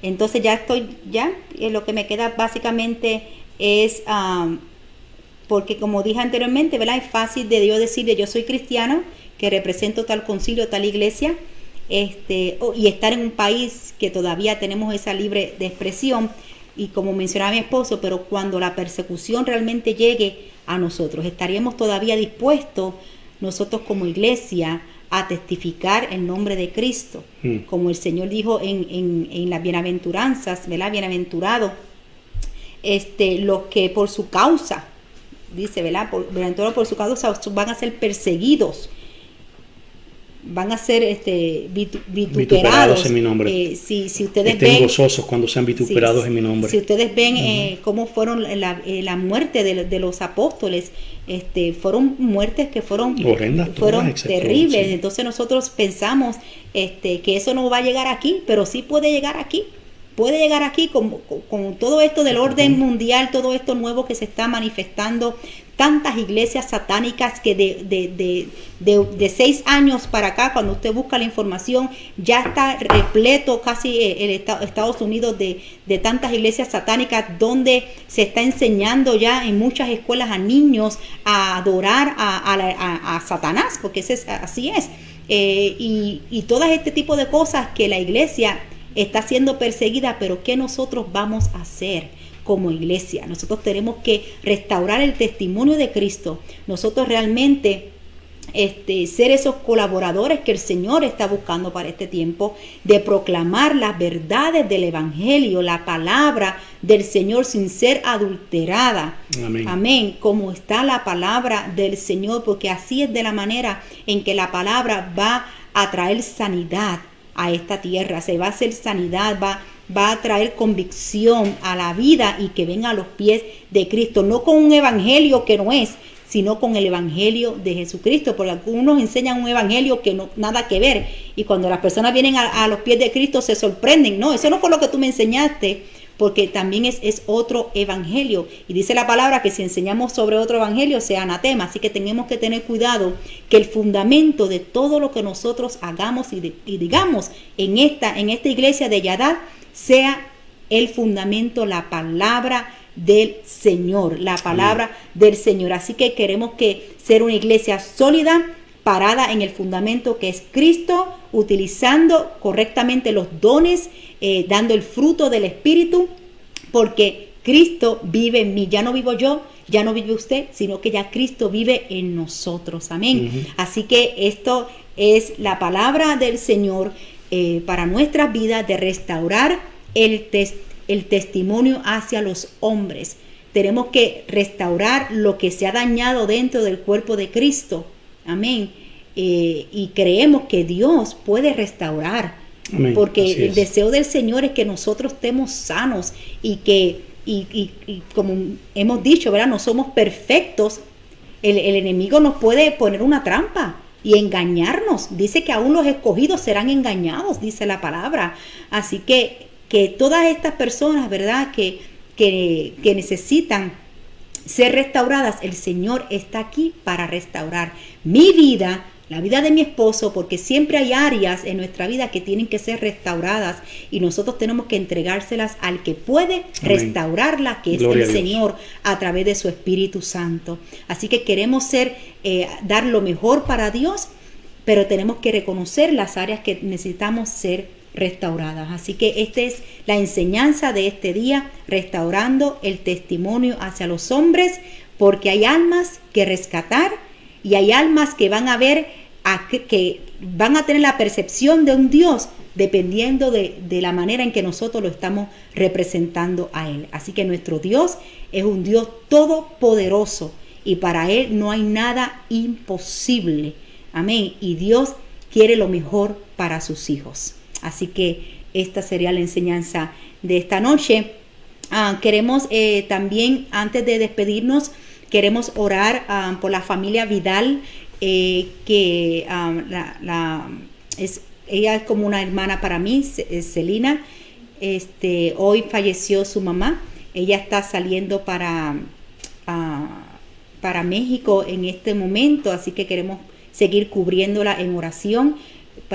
Entonces lo que me queda básicamente es porque, como dije anteriormente, ¿verdad? Es fácil de Dios decirle: yo soy cristiano, que represento tal concilio, tal iglesia, y estar en un país que todavía tenemos esa libre de expresión, y como mencionaba mi esposo, pero cuando la persecución realmente llegue a nosotros, ¿estaríamos todavía dispuestos nosotros como iglesia a testificar el nombre de Cristo? Como el Señor dijo en las bienaventuranzas, ¿verdad? Bienaventurados los que por su causa, dice, ¿verdad? Por su causa van a ser perseguidos, van a ser vituperados en mi nombre. Si ustedes estén ven gozosos cuando sean vituperados en mi nombre. Si ustedes ven cómo fueron la muerte de los apóstoles, fueron muertes que fueron horrendas, fueron terribles. Entonces nosotros pensamos que eso no va a llegar aquí, pero sí puede llegar aquí. Puede llegar aquí con todo esto del orden mundial, todo esto nuevo que se está manifestando, tantas iglesias satánicas que de 6 años para acá, cuando usted busca la información, ya está repleto casi el Estados Unidos de tantas iglesias satánicas, donde se está enseñando ya en muchas escuelas a niños a adorar a Satanás, porque así es. Y todo este tipo de cosas que la iglesia está siendo perseguida, pero ¿qué nosotros vamos a hacer como iglesia? Nosotros tenemos que restaurar el testimonio de Cristo. Nosotros realmente ser esos colaboradores que el Señor está buscando para este tiempo, de proclamar las verdades del Evangelio, la palabra del Señor sin ser adulterada. Amén. Amén. Como está la palabra del Señor, porque así es de la manera en que la palabra va a traer sanidad a esta tierra. Se va a hacer sanidad, va va a traer convicción a la vida y que venga a los pies de Cristo, no con un evangelio que no es, sino con el evangelio de Jesucristo, porque algunos enseñan un evangelio que no nada que ver, y cuando las personas vienen a los pies de Cristo se sorprenden. No, eso no fue lo que tú me enseñaste, porque también es otro evangelio, y dice la palabra que si enseñamos sobre otro evangelio sea anatema. Así que tenemos que tener cuidado que el fundamento de todo lo que nosotros hagamos y digamos en esta iglesia de Yadad sea el fundamento, la palabra del Señor, la palabra del Señor. Así que queremos que ser una iglesia sólida, parada en el fundamento que es Cristo, utilizando correctamente los dones, dando el fruto del Espíritu, porque Cristo vive en mí. Ya no vivo yo, ya no vive usted, sino que ya Cristo vive en nosotros. Amén. Así que esto es la palabra del Señor para nuestras vidas, de restaurar el testimonio hacia los hombres. Tenemos que restaurar lo que se ha dañado dentro del cuerpo de Cristo. Amén. Y creemos que Dios puede restaurar. Amén. Porque el deseo del Señor es que nosotros estemos sanos y que, y como hemos dicho, ¿verdad? No somos perfectos. El enemigo nos puede poner una trampa y engañarnos. Dice que aún los escogidos serán engañados, dice la palabra. Así que todas estas personas, ¿verdad?, que necesitan ser restauradas, el Señor está aquí para restaurar mi vida, la vida de mi esposo, porque siempre hay áreas en nuestra vida que tienen que ser restauradas y nosotros tenemos que entregárselas al que puede restaurarlas, que Gloria es el Señor, a través de su Espíritu Santo. Así que queremos dar lo mejor para Dios, pero tenemos que reconocer las áreas que necesitamos ser restauradas. Así que esta es la enseñanza de este día, restaurando el testimonio hacia los hombres, porque hay almas que rescatar y hay almas que van a ver, que van a tener la percepción de un Dios dependiendo de la manera en que nosotros lo estamos representando a Él. Así que nuestro Dios es un Dios todopoderoso y para Él no hay nada imposible. Amén. Y Dios quiere lo mejor para sus hijos. Así que esta sería la enseñanza de esta noche. Queremos también, antes de despedirnos, queremos orar por la familia Vidal, que ella es como una hermana para mí, Celina. Hoy falleció su mamá. Ella está saliendo para México en este momento, así que queremos seguir cubriéndola en oración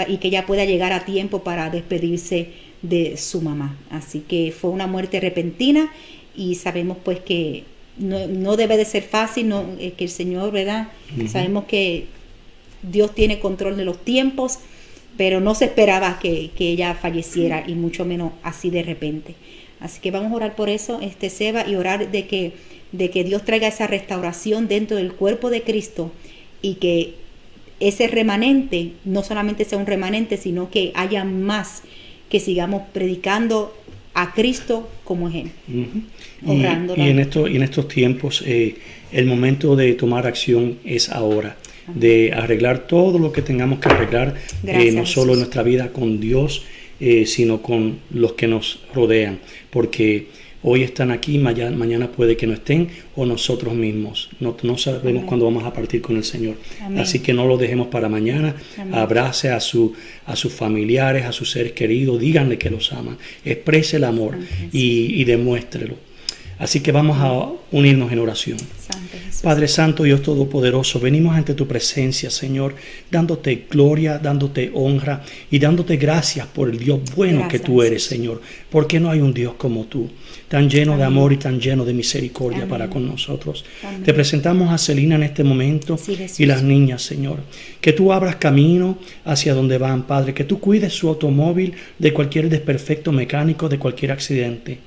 y que ella pueda llegar a tiempo para despedirse de su mamá. Así que fue una muerte repentina y sabemos pues que no debe de ser fácil, que el Señor, ¿verdad? Sabemos que Dios tiene control de los tiempos, pero no se esperaba que ella falleciera y mucho menos así de repente. Así que vamos a orar por eso, Seba, y orar de que Dios traiga esa restauración dentro del cuerpo de Cristo y que ese remanente no solamente sea un remanente, sino que haya más, que sigamos predicando a Cristo como es Él. Y en estos tiempos el momento de tomar acción es ahora, de arreglar todo lo que tengamos que arreglar, no solo en nuestra vida con Dios, sino con los que nos rodean, porque hoy están aquí, mañana puede que no estén, o nosotros mismos. No sabemos cuándo vamos a partir con el Señor. Amén. Así que no lo dejemos para mañana. Amén. Abrace a sus familiares, a sus seres queridos, díganle que los aman. Exprese el amor y demuéstrelo. Así que vamos a unirnos en oración. Padre Santo, Dios Todopoderoso, venimos ante tu presencia, Señor, dándote gloria, dándote honra y dándote gracias por el Dios bueno que tú eres, Señor, porque no hay un Dios como tú, tan lleno de amor y tan lleno de misericordia para con nosotros. Te presentamos a Celina en este momento y las niñas, Señor, que tú abras camino hacia donde van, Padre, que tú cuides su automóvil de cualquier desperfecto mecánico, de cualquier accidente.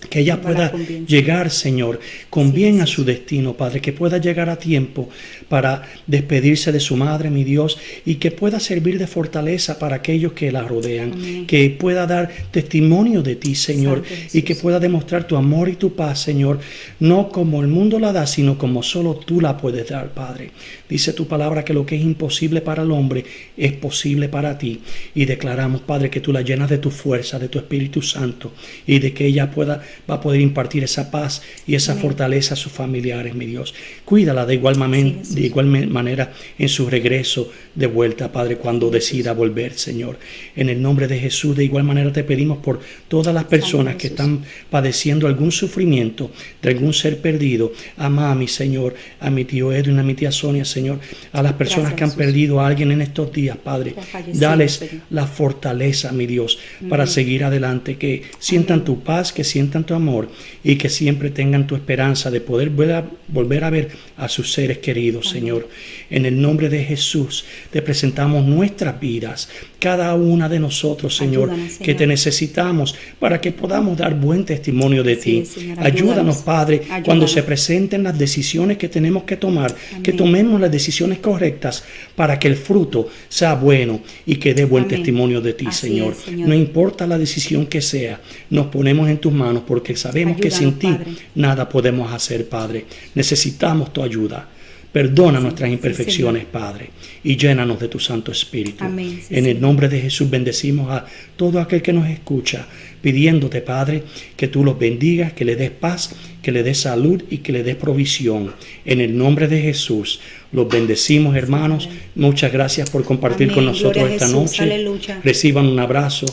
Que ella pueda llegar, Señor, con bien a su destino, Padre, que pueda llegar a tiempo para despedirse de su madre, mi Dios, y que pueda servir de fortaleza para aquellos que la rodean. Amén. Que pueda dar testimonio de ti, Señor, y que pueda demostrar tu amor y tu paz, Señor, no como el mundo la da, sino como solo tú la puedes dar, Padre. Dice tu palabra que lo que es imposible para el hombre es posible para ti. Y declaramos, Padre, que tú la llenas de tu fuerza, de tu Espíritu Santo, y de que ella va a poder impartir esa paz y esa fortaleza a sus familiares, mi Dios. Cuídala de igual manera en su regreso de vuelta, Padre, cuando decida volver, Señor. En el nombre de Jesús, de igual manera te pedimos por todas las personas que están padeciendo algún sufrimiento de algún ser perdido. A mami, Señor, a mi tío Edwin, a mi tía Sonia, Señor, a las personas que han perdido a alguien en estos días, Padre. Dales la fortaleza, mi Dios, para seguir adelante, que sientan tu paz, que sientan tu amor y que siempre tengan tu esperanza de poder volver a ver a sus seres queridos, Señor. En el nombre de Jesús te presentamos nuestras vidas, cada una de nosotros, Señor, que te necesitamos para que podamos dar buen testimonio de ti. Señor, ayúdanos, Padre, cuando se presenten las decisiones que tenemos que tomar, que tomemos las decisiones correctas para que el fruto sea bueno y que dé buen testimonio de ti, Señor. Señor. No importa la decisión que sea, nos ponemos en tus manos porque sabemos que sin ti nada podemos hacer, Padre. Necesitamos tu ayuda. Perdona nuestras imperfecciones, Padre, y llénanos de tu Santo Espíritu. Amén, en el nombre de Jesús bendecimos a todo aquel que nos escucha, pidiéndote, Padre, que tú los bendigas, que le des paz, que le des salud y que le des provisión. En el nombre de Jesús los bendecimos, hermanos. Muchas gracias por compartir con nosotros esta noche. Aleluya. Reciban un abrazo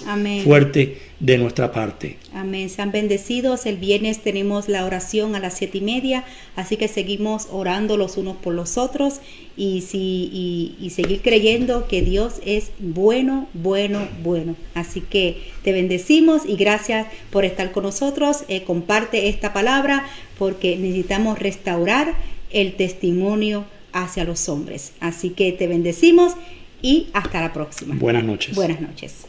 fuerte de nuestra parte. Amén. Sean bendecidos. El viernes tenemos la oración a las 7:30, así que seguimos orando los unos por los otros y seguir creyendo que Dios es bueno, bueno, bueno. Así que te bendecimos y gracias por estar con nosotros. Comparte esta palabra porque necesitamos restaurar el testimonio hacia los hombres. Así que te bendecimos y hasta la próxima. Buenas noches. Buenas noches.